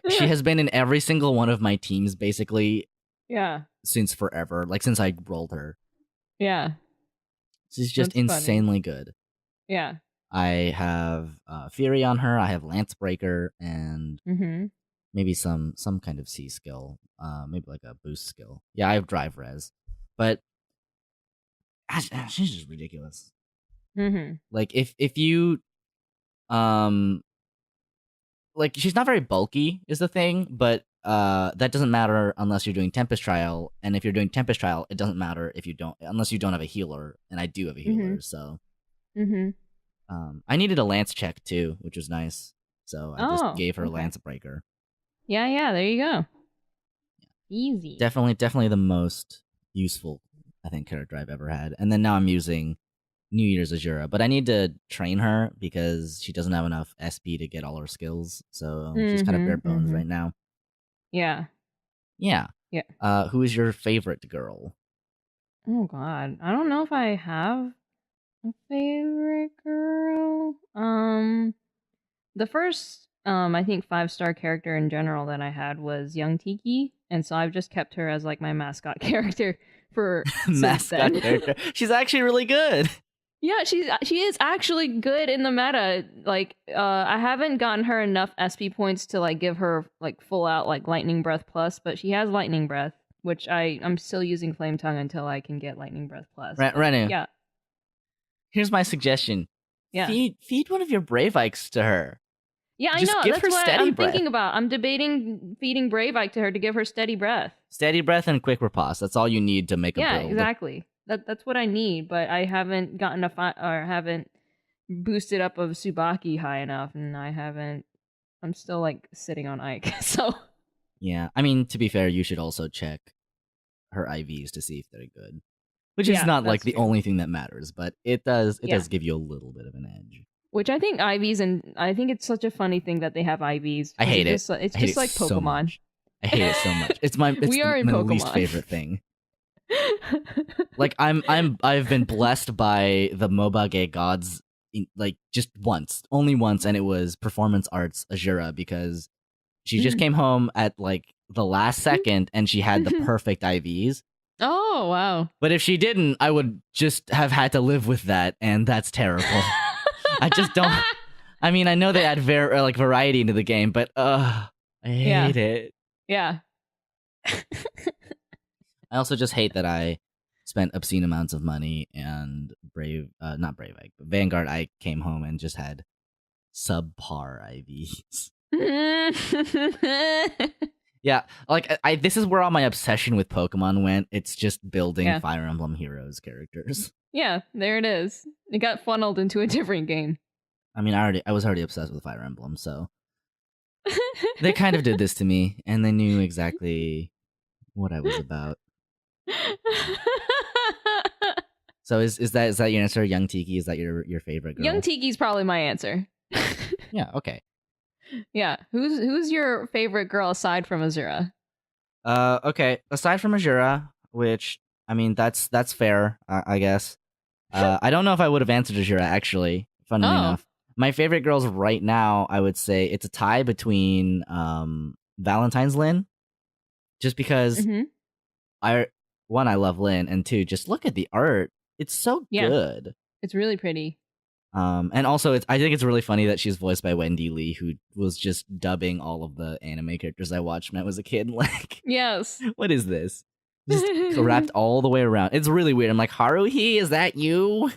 She has been in every single one of my teams basically. Yeah. Since forever, like since I rolled her. Yeah. She's just That's funny. insanely good. Yeah. I have Fury on her. I have Lancebreaker and maybe some kind of C skill, maybe like a boost skill. Yeah, I have Drive Res, but she's just ridiculous. Like if you like she's not very bulky is the thing, but that doesn't matter unless you're doing Tempest Trial, and if you're doing Tempest Trial, it doesn't matter if you don't unless you don't have a healer, and I do have a healer, so I needed a lance check too, which was nice. So I just gave her Lance Breaker. Yeah, there you go. Easy. Definitely the most useful, I think, character I've ever had. And then now I'm using New Year's Azura, but I need to train her because she doesn't have enough SP to get all her skills. So she's kind of bare bones right now. Yeah. Who is your favorite girl? Oh god, I don't know if I have a favorite girl. The first I think 5-star character in general that I had was Young Tiki, and so I've just kept her as like my mascot character for mascot character. She's actually really good. Yeah, she is actually good in the meta. Like, I haven't gotten her enough SP points to like give her like full out like Lightning Breath plus, but she has Lightning Breath. which I'm still using Flame Tongue until I can get Lightning Breath Plus. Renu, Yeah. here's my suggestion. Yeah. Feed one of your Brave Ikes to her. Yeah, I Just know. give That's her what steady I'm breath. thinking about. I'm debating feeding Brave Ike to her to give her steady breath. Steady breath and quick riposte. That's all you need to make a Yeah, build. exactly. That's what I need, but I haven't gotten or haven't boosted up of Tsubaki high enough, and I'm still like sitting on Ike. So Yeah, I mean, to be fair, you should also check her IVs to see if they're good. Which Yeah, is not like that's the true. only thing that matters, but it does Yeah. give you a little bit of an edge. Which I think IVs, and I think it's such a funny thing that they have IVs. I hate it. It's I hate just it like so Pokemon. much. I hate it so much. It's We are in my least Pokemon. favorite thing. Like I've been blessed by the MOBA gods like just only once, and it was Performance Arts Azura, because she just came home at like the last second and she had the perfect IVs. Oh wow! But if she didn't, I would just have had to live with that, and that's terrible. I just don't. I mean, I know they add variety into the game, but I hate it. Yeah. I also just hate that I spent obscene amounts of money, and not Brave Ike, but Vanguard Ike came home and just had subpar IVs. Yeah, like this is where all my obsession with Pokemon went. It's just building Fire Emblem Heroes characters. Yeah, there it is. It got funneled into a different game. I mean, I was already obsessed with Fire Emblem, so they kind of did this to me, and they knew exactly what I was about. So is that your answer, Young Tiki? Is that your favorite girl? Young Tiki's probably my answer. Yeah. Okay. Yeah. Who's your favorite girl aside from Azura? Okay. Aside from Azura, which I mean that's fair, I guess. I don't know if I would have answered Azura actually. Funnily enough, my favorite girls right now, I would say it's a tie between Valentine's Lynn, just because I love Lynn, and two, just look at the art. It's so good. It's really pretty. And also, I think it's really funny that she's voiced by Wendy Lee, who was just dubbing all of the anime characters I watched when I was a kid. Like, yes, what is this? Just wrapped all the way around. It's really weird. I'm like, Haruhi, is that you?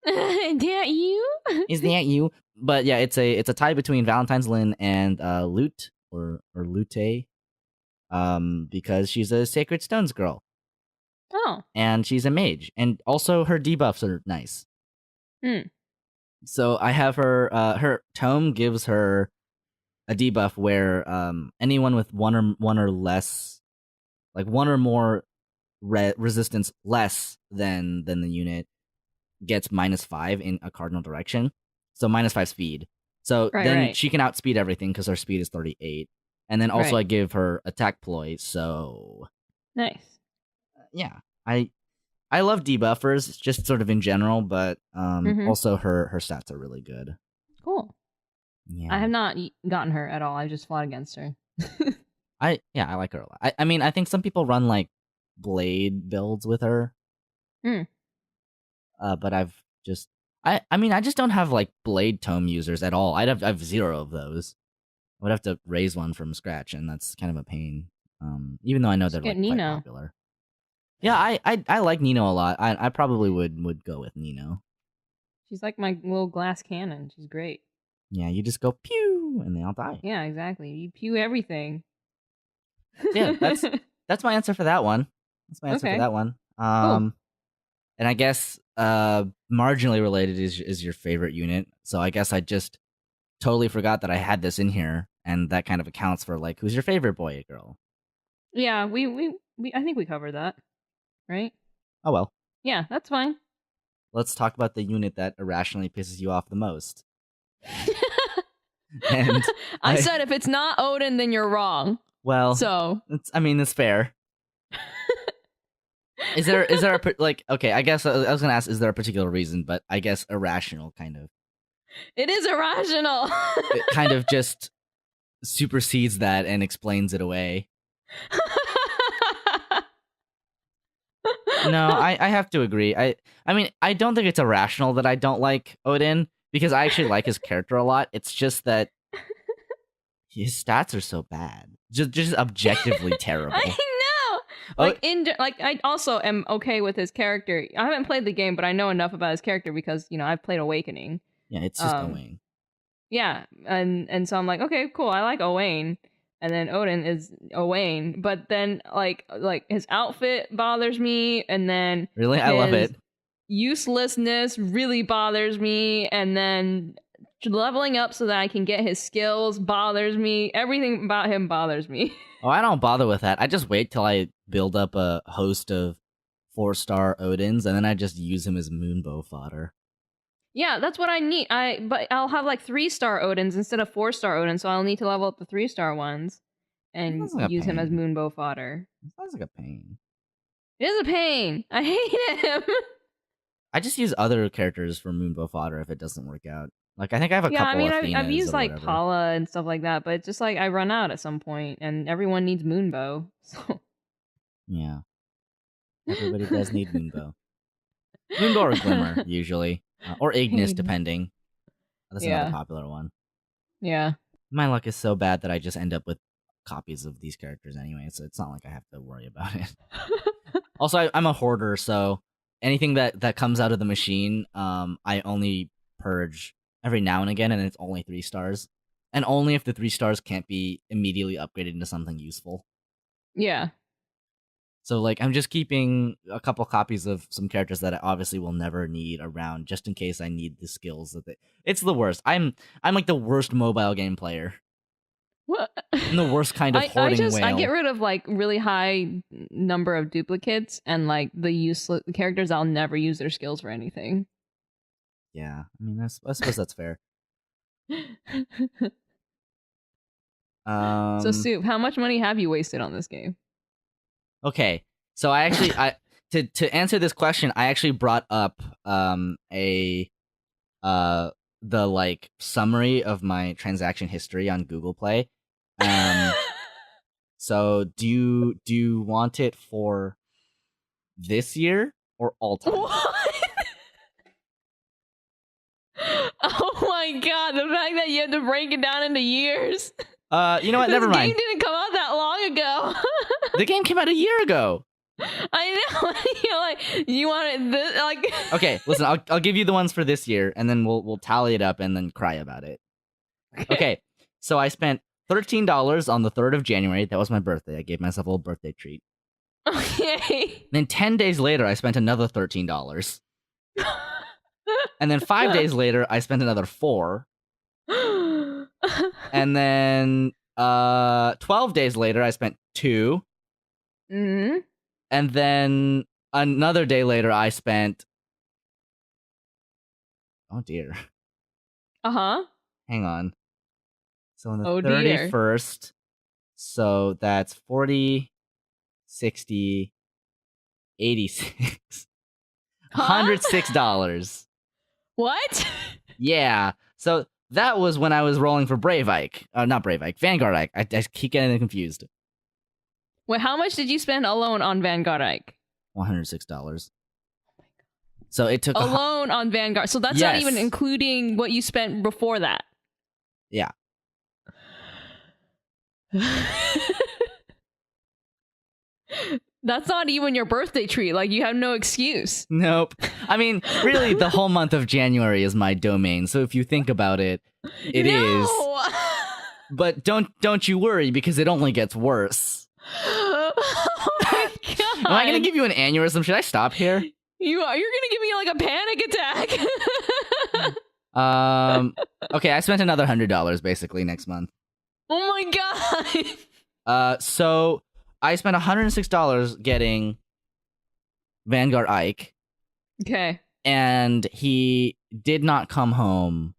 Is that you? Is that you? But yeah, it's a tie between Valentine's Lynn and Lute or Lute, because she's a Sacred Stones girl. Oh, and she's a mage, and also her debuffs are nice. So I have her. Her tome gives her a debuff where anyone with one or less, like one or more resistance less than the unit, gets -5 in a cardinal direction. So -5 speed. So then she can outspeed everything because her speed is 38. And then also I give her attack ploy. So nice. Yeah, I love debuffers just sort of in general, but also her stats are really good. Cool. Yeah, I have not gotten her at all. I just fought against her. I like her a lot. I mean, I think some people run like Blade builds with her. But I just don't have like Blade tome users at all. I have 0 of those. I would have to raise one from scratch, and that's kind of a pain. Even though I know they're like quite popular. Yeah, I like Nino a lot. I probably would go with Nino. She's like my little glass cannon. She's great. Yeah, you just go pew and they all die. Yeah, exactly. You pew everything. Yeah, that's my answer for that one. That's my answer for that one. Cool. And I guess marginally related is your favorite unit. So I guess I just totally forgot that I had this in here, and that kind of accounts for like who's your favorite boy or girl. Yeah, we I think we covered that. Right? Oh well. Yeah, that's fine. Let's talk about the unit that irrationally pisses you off the most. And I said if it's not Odin, then you're wrong. Well, so it's fair. Is there a like? Okay, I guess I was gonna ask, is there a particular reason? But I guess irrational kind of. It is irrational. It kind of just supersedes that and explains it away. No, I have to agree. I mean, I don't think it's irrational that I don't like Odin, because I actually like his character a lot. It's just that his stats are so bad. Just objectively terrible. I know. Oh, I also am okay with his character. I haven't played the game, but I know enough about his character because I've played Awakening. yeah, it's just Um, Owain. Yeah, and so I'm like, okay, cool. I like Owain, and then Odin is Owain, but then like his outfit bothers me, and then Really, I love his it. uselessness really bothers me, and then leveling up so that I can get his skills bothers me. Everything about him bothers me. Oh, I don't bother with that. I just wait till I build up a host of 4-star Odins, and then I just use him as moonbow fodder. Yeah, that's what I need. But I'll have like 3-star Odins instead of 4-star Odins, so I'll need to level up the 3-star ones and Sounds like a use him as pain. moonbow fodder. Sounds like a pain. It is a pain. I hate him. I just use other characters for moonbow fodder if it doesn't work out. Like I think I have a Yeah, I couple mean, of I've Athenas used or like whatever. Paula and stuff like that, but it's just like I run out at some point, and everyone needs Moonbow. So Yeah, everybody does need moonbow. Moonbow or glimmer usually, or Ignis depending. That's another Yeah. popular one. Yeah. My luck is so bad that I just end up with copies of these characters anyway, so it's not like I have to worry about it. Also, I'm a hoarder, so anything that comes out of the machine, I only purge every now and again, and it's only 3 stars, and only if the 3 stars can't be immediately upgraded into something useful. Yeah. So like, I'm just keeping a couple copies of some characters that I obviously will never need around, just in case I need the skills that they. It's the worst. I'm like the worst mobile game player. What? I'm the worst kind of hoarding whale. I get rid of like really high number of duplicates and like the useless characters. I'll never use their skills for anything. Yeah, I mean, I suppose that's fair. So, Soup, how much money have you wasted on this game? Okay, so I to answer this question, I actually brought up the like summary of my transaction history on Google Play. So do you want it for this year or all time? What? Oh my god, the fact that you had to break it down into years. You know what? Never mind. This game didn't come out that long ago. The game came out a year ago. I know. You're like, you want it this like Okay, listen, I'll give you the ones for this year, and then we'll tally it up and then cry about it. Okay, so I spent $13 on the 3rd of January. That was my birthday. I gave myself a little birthday treat. Okay. Then 10 days later, I spent another $13. And then 5 days later, I spent another $4. And then 12 days later, I spent $2. Mm-hmm. And then another day later, I spent. Oh dear. Uh-huh. Hang on. So on the Oh, dear. 31st, so that's 40, 60, 86, Huh? $106. What? Yeah. So that was when I was rolling for Brave Ike. Not Brave Ike, Vanguard Ike. I keep getting them confused. Wait, how much did you spend alone on Vanguard Ike? $106. So it took Alone on Vanguard. So that's not Yes. even including what you spent before that. Yeah. That's not even your birthday treat. Like, you have no excuse. Nope. I mean, really, the whole month of January is my domain. So if you think about it, it is. No! But don't you worry, because it only gets worse. Oh my god. Am I gonna give you an aneurysm? Should I stop here? You are. You're gonna give me like a panic attack. Okay, I spent another $100 basically next month. Oh my god. So I spent $106 getting Vanguard Ike, Okay. and he did not come home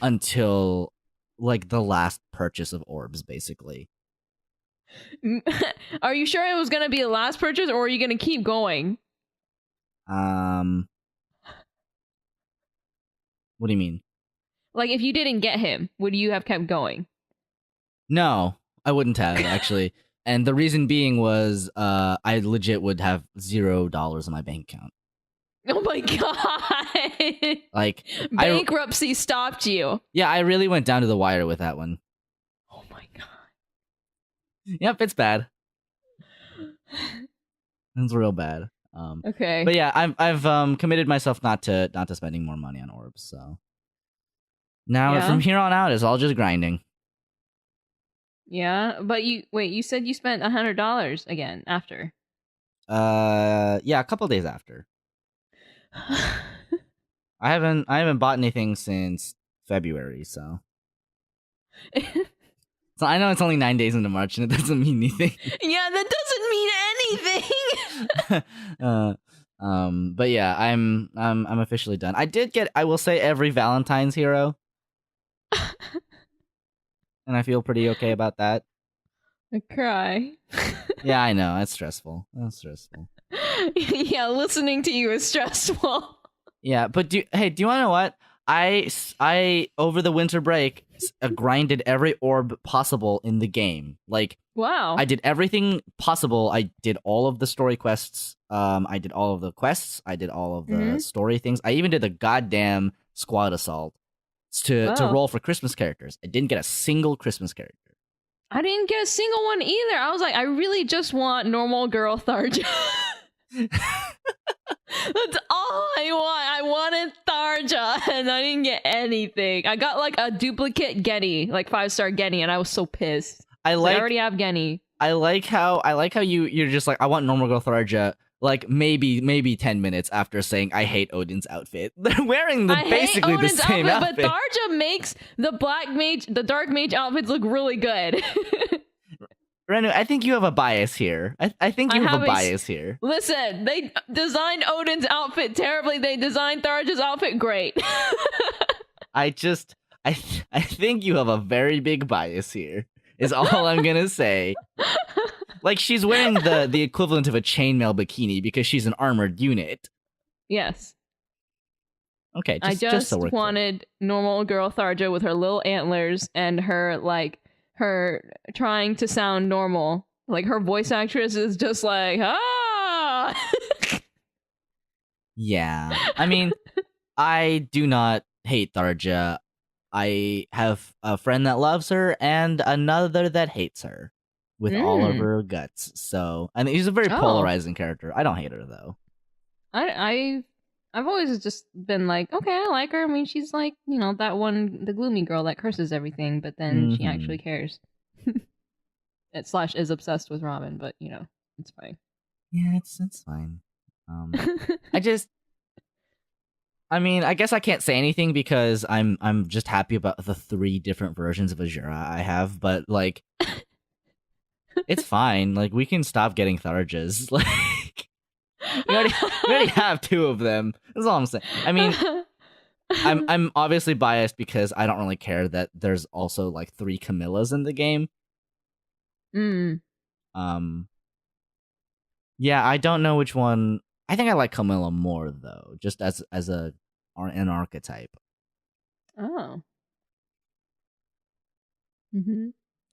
until like the last purchase of orbs, basically. Are you sure it was gonna be the last purchase, or are you gonna keep going? What do you mean? Like, if you didn't get him, would you have kept going? No, I wouldn't have actually. And the reason being was I legit would have $0 in my bank account. Oh my god. Like Bankruptcy stopped you. Yeah, I really went down to the wire with that one. Oh my god. Yep, it's bad. It's real bad. Okay. But yeah, I've committed myself not to spending more money on orbs. So now Yeah. from here on out, it's all just grinding. Yeah, but you said you spent $100 again after. Yeah, a couple days after. I haven't bought anything since February, so I know it's only 9 days into March and it doesn't mean anything. Yeah, that doesn't mean anything. But yeah, I'm officially done. I will say every Valentine's hero, and I feel pretty okay about that. I cry. Yeah, I know it's stressful. That's stressful. Yeah, listening to you is stressful. Yeah, but do you want to know what? I over the winter break grinded every orb possible in the game. Like Wow. I did everything possible. I did all of the story quests. I did all of the quests. I did all of the story things. I even did the goddamn squad assault to Wow. roll for Christmas characters. I didn't get a single Christmas character. I didn't get a single one either. I was like, I really just want normal girl Tharja. That's all I want. I wanted Tharja, and I didn't get anything. I got like a duplicate Genny, like 5-star Genny, and I was so pissed. I already have Genny. I like how you're just like, I want normal girl Tharja. Like maybe 10 minutes after saying I hate Odin's outfit. They're wearing basically the same outfit. But Tharja makes the dark mage outfits look really good. Renu, I think you have a bias here. I think you have a bias here. Listen, they designed Odin's outfit terribly. They designed Tharja's outfit great. I think you have a very big bias here. Is all I'm gonna say. Like she's wearing the equivalent of a chainmail bikini because she's an armored unit. Yes. Okay, I just so wanted normal girl Tharja with her little antlers and her trying to sound normal. Like her voice actress is just like, ah. Yeah. I mean, I do not hate Tharja. I have a friend that loves her and another that hates her with all of her guts. So, and he's a very polarizing character. I don't hate her though. I've always just been like, okay, I like her. I mean, she's like, the gloomy girl that curses everything, but then she actually cares. / is obsessed with Robin, but it's fine. Yeah, it's fine. I guess I can't say anything because I'm just happy about the 3 different versions of Azura I have, but like it's fine. Like we can stop getting Tharjas. Like we already have 2 of them. That's all I'm saying. I mean, I'm obviously biased because I don't really care that there's also like 3 Camillas in the game. Yeah, I don't know which one. I think I like Camilla more though, just as an archetype. Oh.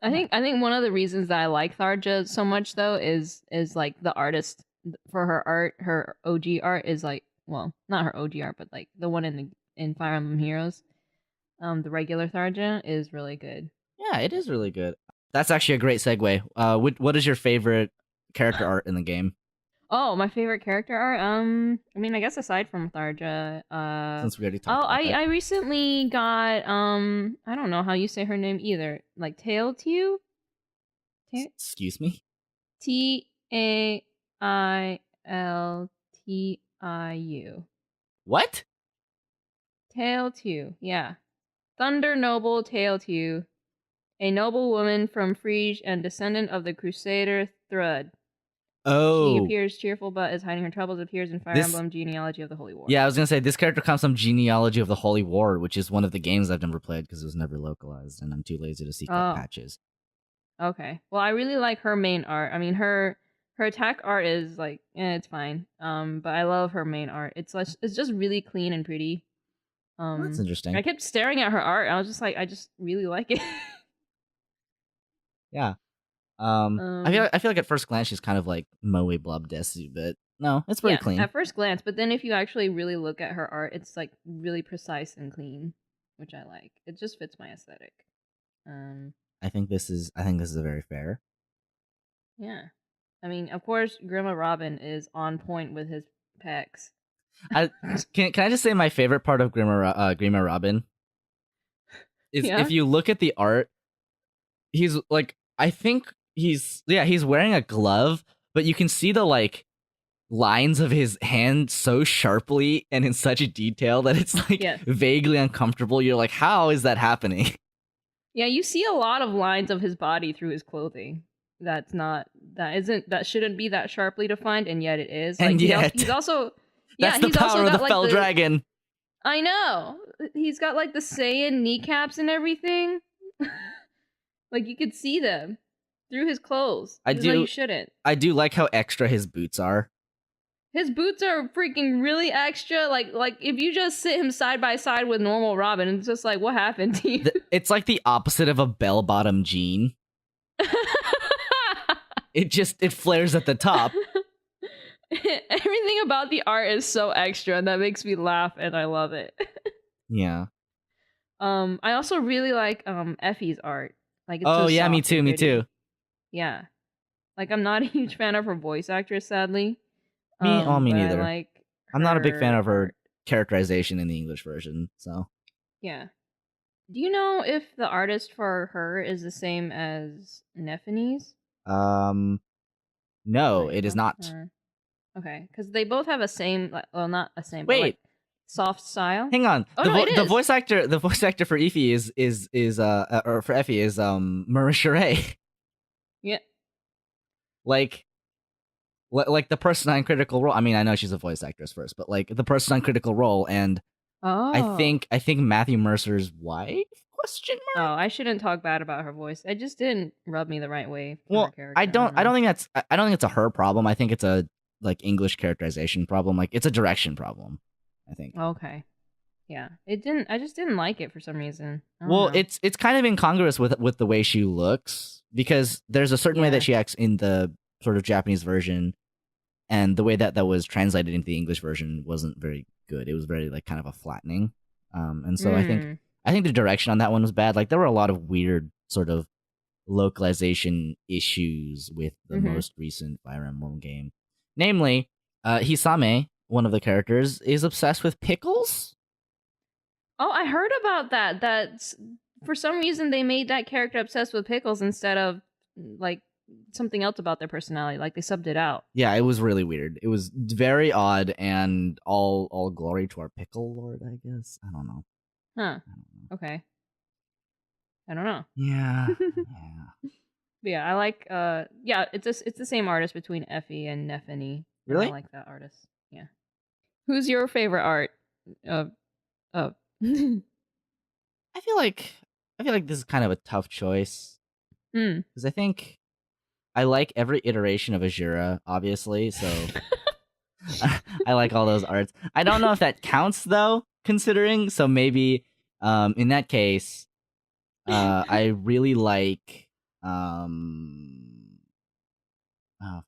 I think one of the reasons that I like Tharja so much though is like the artist for her art. Her OG art is like, well, not her OG art, but like the one in Fire Emblem Heroes. The regular Tharja is really good. Yeah, it is really good. That's actually a great segue. What is your favorite character art in the game? Oh, my favorite character art. I mean, I guess aside from Tharja, since we already talked about that. I recently got I don't know how you say her name either. Like Tailtiu? Excuse me? Tailtiu. What? Tailtiu, yeah. Thunder Noble Tailtiu, a noble woman from Frege and descendant of the Crusader Thrud. Oh. She appears cheerful but is hiding her troubles, appears in Fire Emblem Genealogy of the Holy War. Yeah, I was going to say, this character comes from Genealogy of the Holy War, which is one of the games I've never played because it was never localized, and I'm too lazy to seek out patches. Okay. Well, I really like her main art. I mean, her attack art is like, it's fine. But I love her main art. It's just really clean and pretty. That's interesting. I kept staring at her art. I was just like, I just really like it. Yeah. I feel like at first glance she's kind of like Moe Blob Desu, but no, it's pretty clean. At first glance, but then if you actually really look at her art, it's like really precise and clean, which I like. It just fits my aesthetic. I think this is a very fair. Yeah. I mean, of course, Grandma Robin is on point with his pecs. I can I just say my favorite part of Grima Robin is Yeah. if you look at the art, he's like I think he's wearing a glove, but you can see the like lines of his hand so sharply and in such detail that it's like Yes. vaguely uncomfortable. You're like, how is that happening? Yeah, you see a lot of lines of his body through his clothing. That shouldn't be that sharply defined, and yet it is. And Like yet, he's also that's the he's also power of got the like fell dragon. I know. He's got like the Saiyan kneecaps and everything. Like you could see them through his clothes. I Even though do- you shouldn't. I do like how extra his boots are. His boots are freaking really extra. Like if you just sit him side by side with normal Robin, it's just like, what happened to you? It's like the opposite of a bell-bottom jean. It flares at the top. Everything about the art is so extra, and that makes me laugh, and I love it. Yeah. I also really like Effie's art. Like, it's Oh so yeah, me soft and too, me pretty. too. Yeah, like I'm not a huge fan of her voice actress, sadly. Me But neither. I like. I'm not a big fan of her art. characterization in the English version, so. Yeah. Do you know if the artist for her is the same as Nephine's? No, Like, it is not. her? Okay, because they both have a same, well, not a same, but Wait. like soft style. Hang on. Oh, the, no, it the is. voice actor for Effie is or for Effie is Marisha Ray. Yeah. like the person on Critical Role. I mean, I know she's a voice actress first, but like the person on Critical Role, and Oh. I think Matthew Mercer's wife? Question mark. Oh, I shouldn't talk bad about her voice. It just didn't rub me the right way. For Well, her character. I don't think it's a her problem. I think it's a like English characterization problem. Like it's a direction problem, I think. Okay. Yeah. It didn't. I just didn't like it for some reason. I don't Well, know. it's kind of incongruous with the way she looks, because there's a certain way Yeah. that she acts in the sort of Japanese version, and the way that was translated into the English version wasn't very good. It was very like kind of a flattening. And so Mm. I think the direction on that one was bad. Like there were a lot of weird sort of localization issues with the Mhm. most recent Fire Emblem game. Namely, Hisame, one of the characters, is obsessed with pickles. Oh, I heard about that. That's for some reason they made that character obsessed with pickles instead of like something else about their personality. Like they subbed it out. Yeah, it was really weird. It was very odd, and all glory to our pickle lord, I guess. I don't know. Huh. I don't know. Okay. I don't know. Yeah. Yeah. But yeah, I like yeah, it's the same artist between Effie and Nephany. Really? I like that artist. Yeah. Who's your favorite art of I feel like this is kind of a tough choice, Hmm. because I think I like every iteration of Azura, obviously, so I like all those arts. I don't know if that counts though, considering. So maybe in that case, I really like oh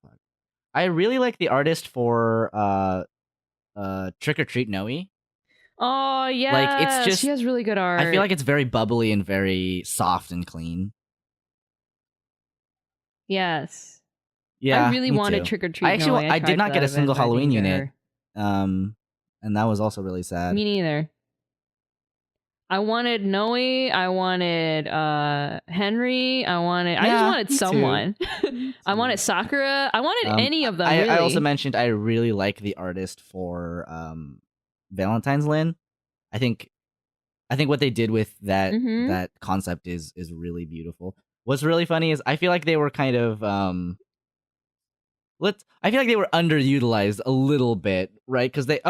fuck. I really like the artist for Trick or Treat Noe. Oh yeah, just- she has really good art. I feel like it's very bubbly and very soft and clean. yes. Yeah, I really me wanted too. Trick or Treat. I actually Noe. I did tried not for get that a single event, but I didn't Halloween get unit. her. And that was also really sad. Me neither. I wanted Noe. I wanted Henry. I just Yeah, wanted me too. someone. I too. wanted Sakura. I wanted any of them. I really. also mentioned I really like the artist for Valentine's Lin. I think what they did with that Mhm. that concept is really beautiful. What's really funny is I feel like they were kind of I feel like they were underutilized a little bit, right? Because this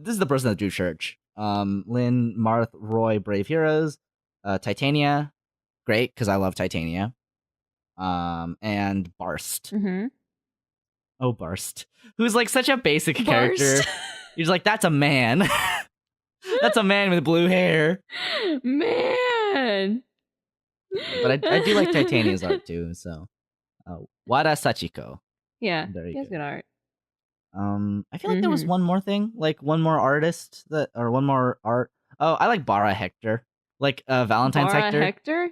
is the person that drew Church. Lynn, Marth, Roy, Brave Heroes, Titania, great, because I love Titania. And Barst. Mhm. Oh, Barst. Who's like such a basic character. Barst. He's like, that's a man. That's a man with blue hair. Man. But I do like Titania's art too, so Wada Sachiko. Yeah, Very he has good. good art. I feel like there was Mhm. one more thing, like one more artist or one more art. Oh, I like Bara Hector, like Valentine's Bara Hector. Hector?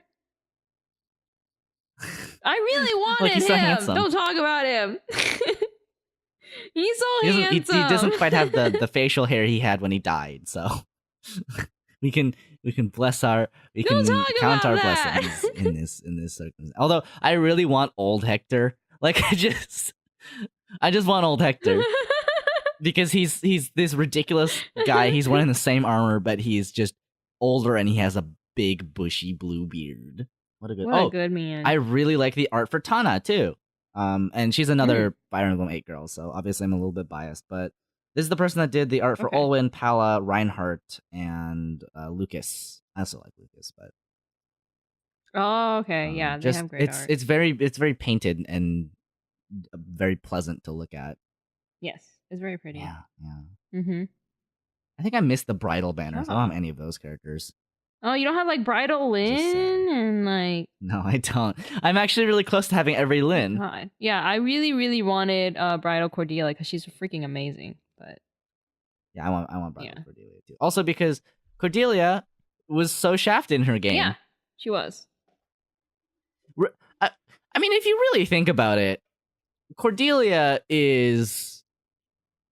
I really Look, wanted he's so him. handsome. Don't talk about him. He's so He handsome. doesn't quite have the facial hair he had when he died, so we can bless our we Don't can talk count about our that. blessings in this circumstance. Although I really want old Hector. Like I just want old Hector because he's this ridiculous guy. He's wearing the same armor, but he's just older and he has a big bushy blue beard. What a good What a good man. I really like the art for Tana too. And she's another Fire Emblem 8 girl, so obviously I'm a little bit biased, but this is the person that did the art for Okay. Olwyn, Pala, Reinhardt, and Lucas. I also like Lucas, but Oh, okay. Yeah, they just have great art. it's very painted and very pleasant to look at. Yes, it's very pretty. Yeah. Mm-hmm. I think I missed the bridal banners. I Oh. don't have any of those characters. Oh, you don't have like Bridal Just Lynn saying. and like. No, I don't. I'm actually really close to having every Lynn. God. Yeah, I really, really wanted Bridal Cordelia because she's freaking amazing. But Yeah, I want bridal Yeah. Cordelia too. Also because Cordelia was so shafted in her game. yeah, she was. I mean, if you really think about it, Cordelia is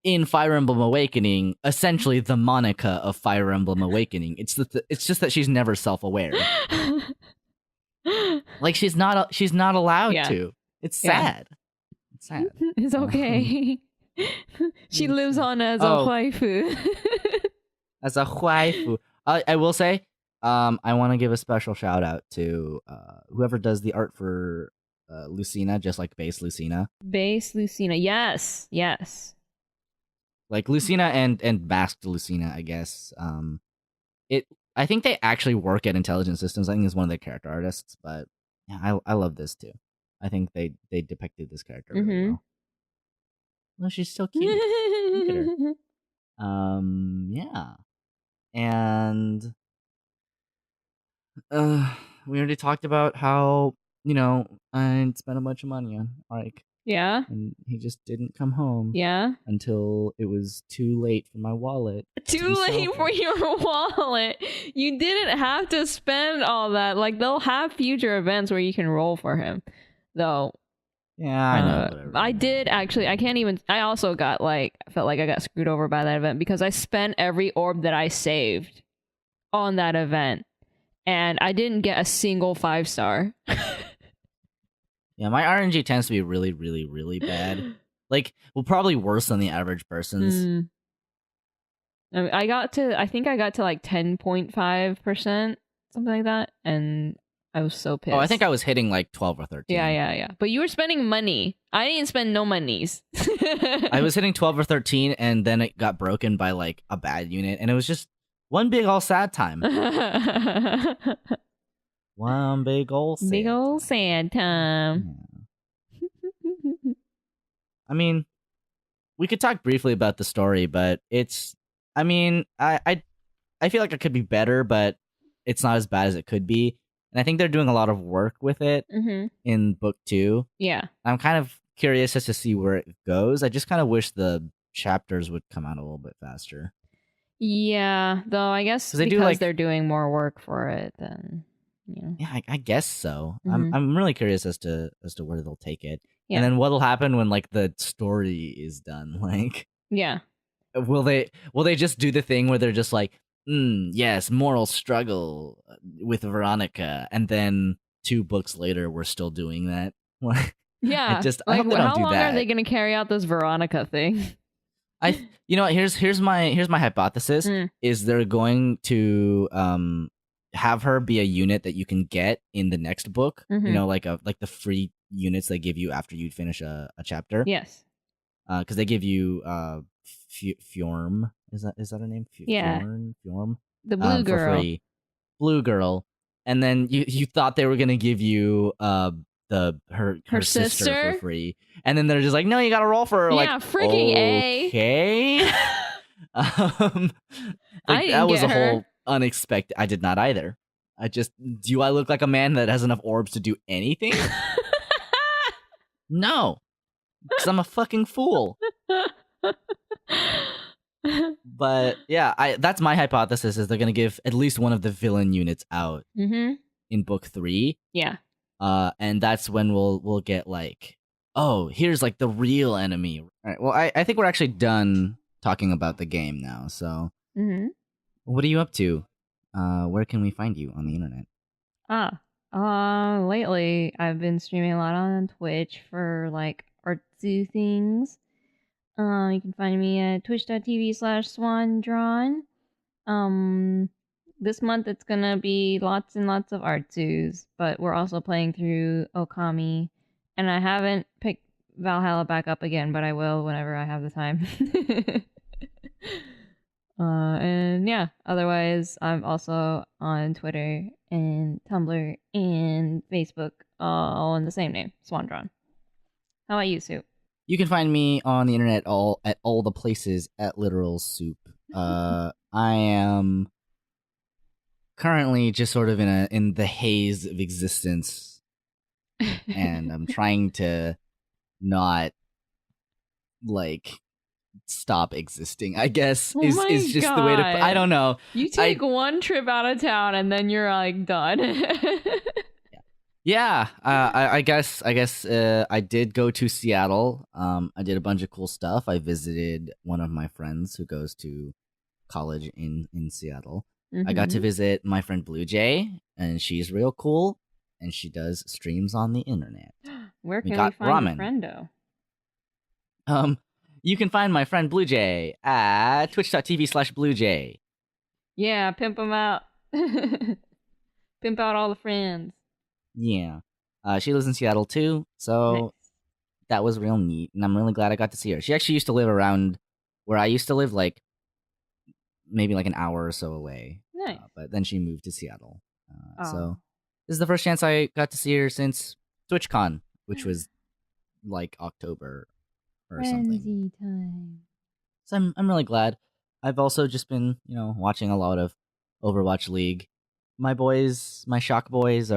in Fire Emblem Awakening essentially the Monica of Fire Emblem Awakening. It's just that she's never self-aware. Like she's not allowed Yeah. to. It's Yeah. sad. It's sad. It's okay. She lives on as a Oh. waifu. As a waifu, I will say, I want to give a special shout out to whoever does the art for Lucina, just like base Lucina. Base Lucina. Yes. Like Lucina and masked Lucina, I guess. I think they actually work at Intelligent Systems. I think it's one of the character artists, but yeah, I love this too. I think they depicted this character really Mhm. well. Well, she's so cute. Look at her. Yeah, and we already talked about how I spent a bunch of money on Ike, Yeah. and he just didn't come home. Yeah. Until it was too late for my wallet. Too be late sold. for your wallet. You didn't have to spend all that. Like they'll have future events where you can roll for him, though. Yeah, I know. Whatever. I did actually. I can't even. I also got I felt like I got screwed over by that event because I spent every orb that I saved on that event, and I didn't get a single 5-star. Yeah, my RNG tends to be really, really, really bad. Like, well, probably worse than the average person's. Mm. I mean, I think I got to like 10.5%, something like that, and I was so pissed. Oh, I think I was hitting like 12 or 13. Yeah. But you were spending money. I didn't spend no monies. I was hitting 12 or 13, and then it got broken by like a bad unit, and it was just one big all sad time. One big old sad Big old sad time. Yeah. I mean, we could talk briefly about the story, but it's. I mean, I feel like it could be better, but it's not as bad as it could be. And I think they're doing a lot of work with it in book 2. Yeah. I'm kind of curious as to see where it goes. I just kind of wish the chapters would come out a little bit faster. Yeah, though I guess They because do, like- they're doing more work for it, then Yeah, I guess so. Mhm. I'm really curious as to where they'll take it, Yeah. and then what'll happen when like the story is done. Like, Yeah. will they just do the thing where they're just like, yes, moral struggle with Veronica, and then 2 books later we're still doing that? Yeah. I hope they don't how do long that. are they going to carry out this Veronica thing? You know what, here's my hypothesis is they're going to have her be a unit that you can get in the next book. Mhm. You know, like the free units they give you after you finish a chapter. Yes. Because they give you Fjorm. Is that her name? Yeah. Fjorm. The blue For girl. free. Blue girl. And then you thought they were gonna give you her sister sister? for free, and then they're just like, no, you gotta roll for her. Yeah, freaking A. Okay. I Like, didn't that was get a her. whole unexpected. I did not either. Do I look like a man that has enough orbs to do anything? No, because I'm a fucking fool. But yeah, that's my hypothesis is they're gonna give at least one of the villain units out Mm-hmm. in book 3. Yeah. and that's when we'll get like, oh, here's like the real enemy. All right, well, I think we're actually done talking about the game now. So, Mm-hmm. what are you up to? Where can we find you on the internet? Lately I've been streaming a lot on Twitch for like artsy things. You can find me at twitch.tv/swandrawn. This month it's gonna be lots and lots of artsus, but we're also playing through Okami, and I haven't picked Valhalla back up again, but I will whenever I have the time. And yeah, otherwise I'm also on Twitter and Tumblr and Facebook, all in the same name, Swandron. How about you, Sue? You can find me on the internet at all the places at Literal Soup. I am currently just sort of in the haze of existence, and I'm trying to not like stop existing, I guess. Oh is my just the way to I don't know. You take one trip out of town and then you're like done. Yeah, I guess I did go to Seattle. I did a bunch of cool stuff. I visited one of my friends who goes to college in Seattle. I got to visit my friend Blue Jay, and she's real cool, and she does streams on the internet. Where can we got find ramen. your friendo? You can find my friend Blue Jay at twitch.tv/BlueJay. Yeah, pimp them out. Pimp out all the friends. Yeah. She lives in Seattle too, so Nice. that was real neat, and I'm really glad I got to see her. She actually used to live around where I used to live, like maybe like an hour or so away. Nice. But then she moved to Seattle. Oh. So this is the first chance I got to see her since TwitchCon, which was like October or something. Frenzy time. So I'm really glad. I've also just been, watching a lot of Overwatch League. My Shock boys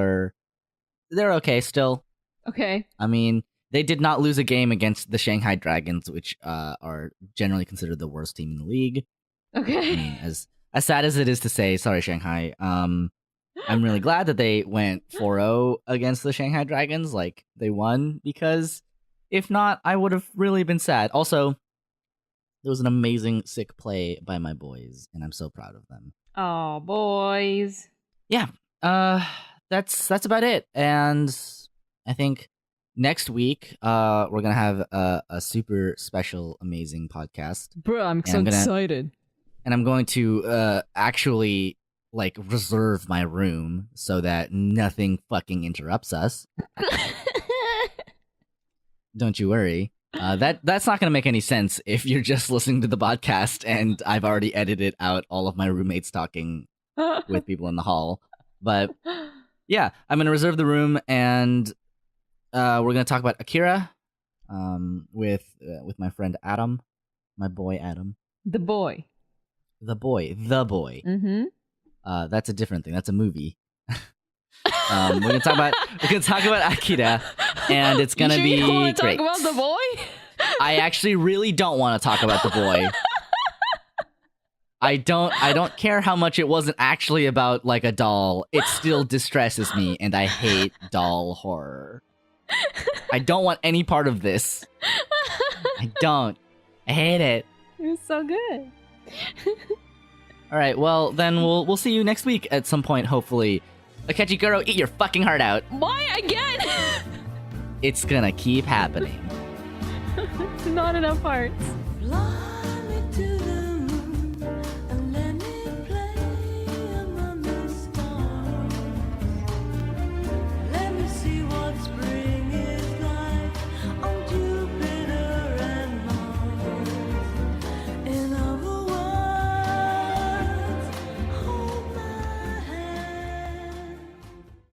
they're okay still. Okay. I mean, they did not lose a game against the Shanghai Dragons, which are generally considered the worst team in the league. Okay. I mean, as sad as it is to say, sorry Shanghai. I'm really glad that they went 4-0 against the Shanghai Dragons. Like, they won, because if not, I would have really been sad. Also, it was an amazing sick play by my boys, and I'm so proud of them. Oh, boys. Yeah. That's about it. And I think next week we're gonna have a super special, amazing podcast. Bro, I'm so excited. And I'm going to actually like reserve my room so that nothing fucking interrupts us. Don't you worry. That's not gonna make any sense if you're just listening to the podcast and I've already edited out all of my roommates talking with people in the hall. But yeah, I'm gonna reserve the room, and we're gonna talk about Akira with my friend Adam, my boy Adam. The boy. Mm-hmm. That's a different thing. That's a movie. we're gonna talk about Akira, and it's gonna be you want to great. talk about the boy? I actually really don't want to talk about the boy. I don't care how much it wasn't actually about like a doll. It still distresses me, and I hate doll horror. I don't want any part of this. I don't. I hate it. It was so good. All right, well then we'll see you next week at some point, hopefully. Akechiguro, eat your fucking heart out. Why again? It's gonna keep happening. Not enough hearts.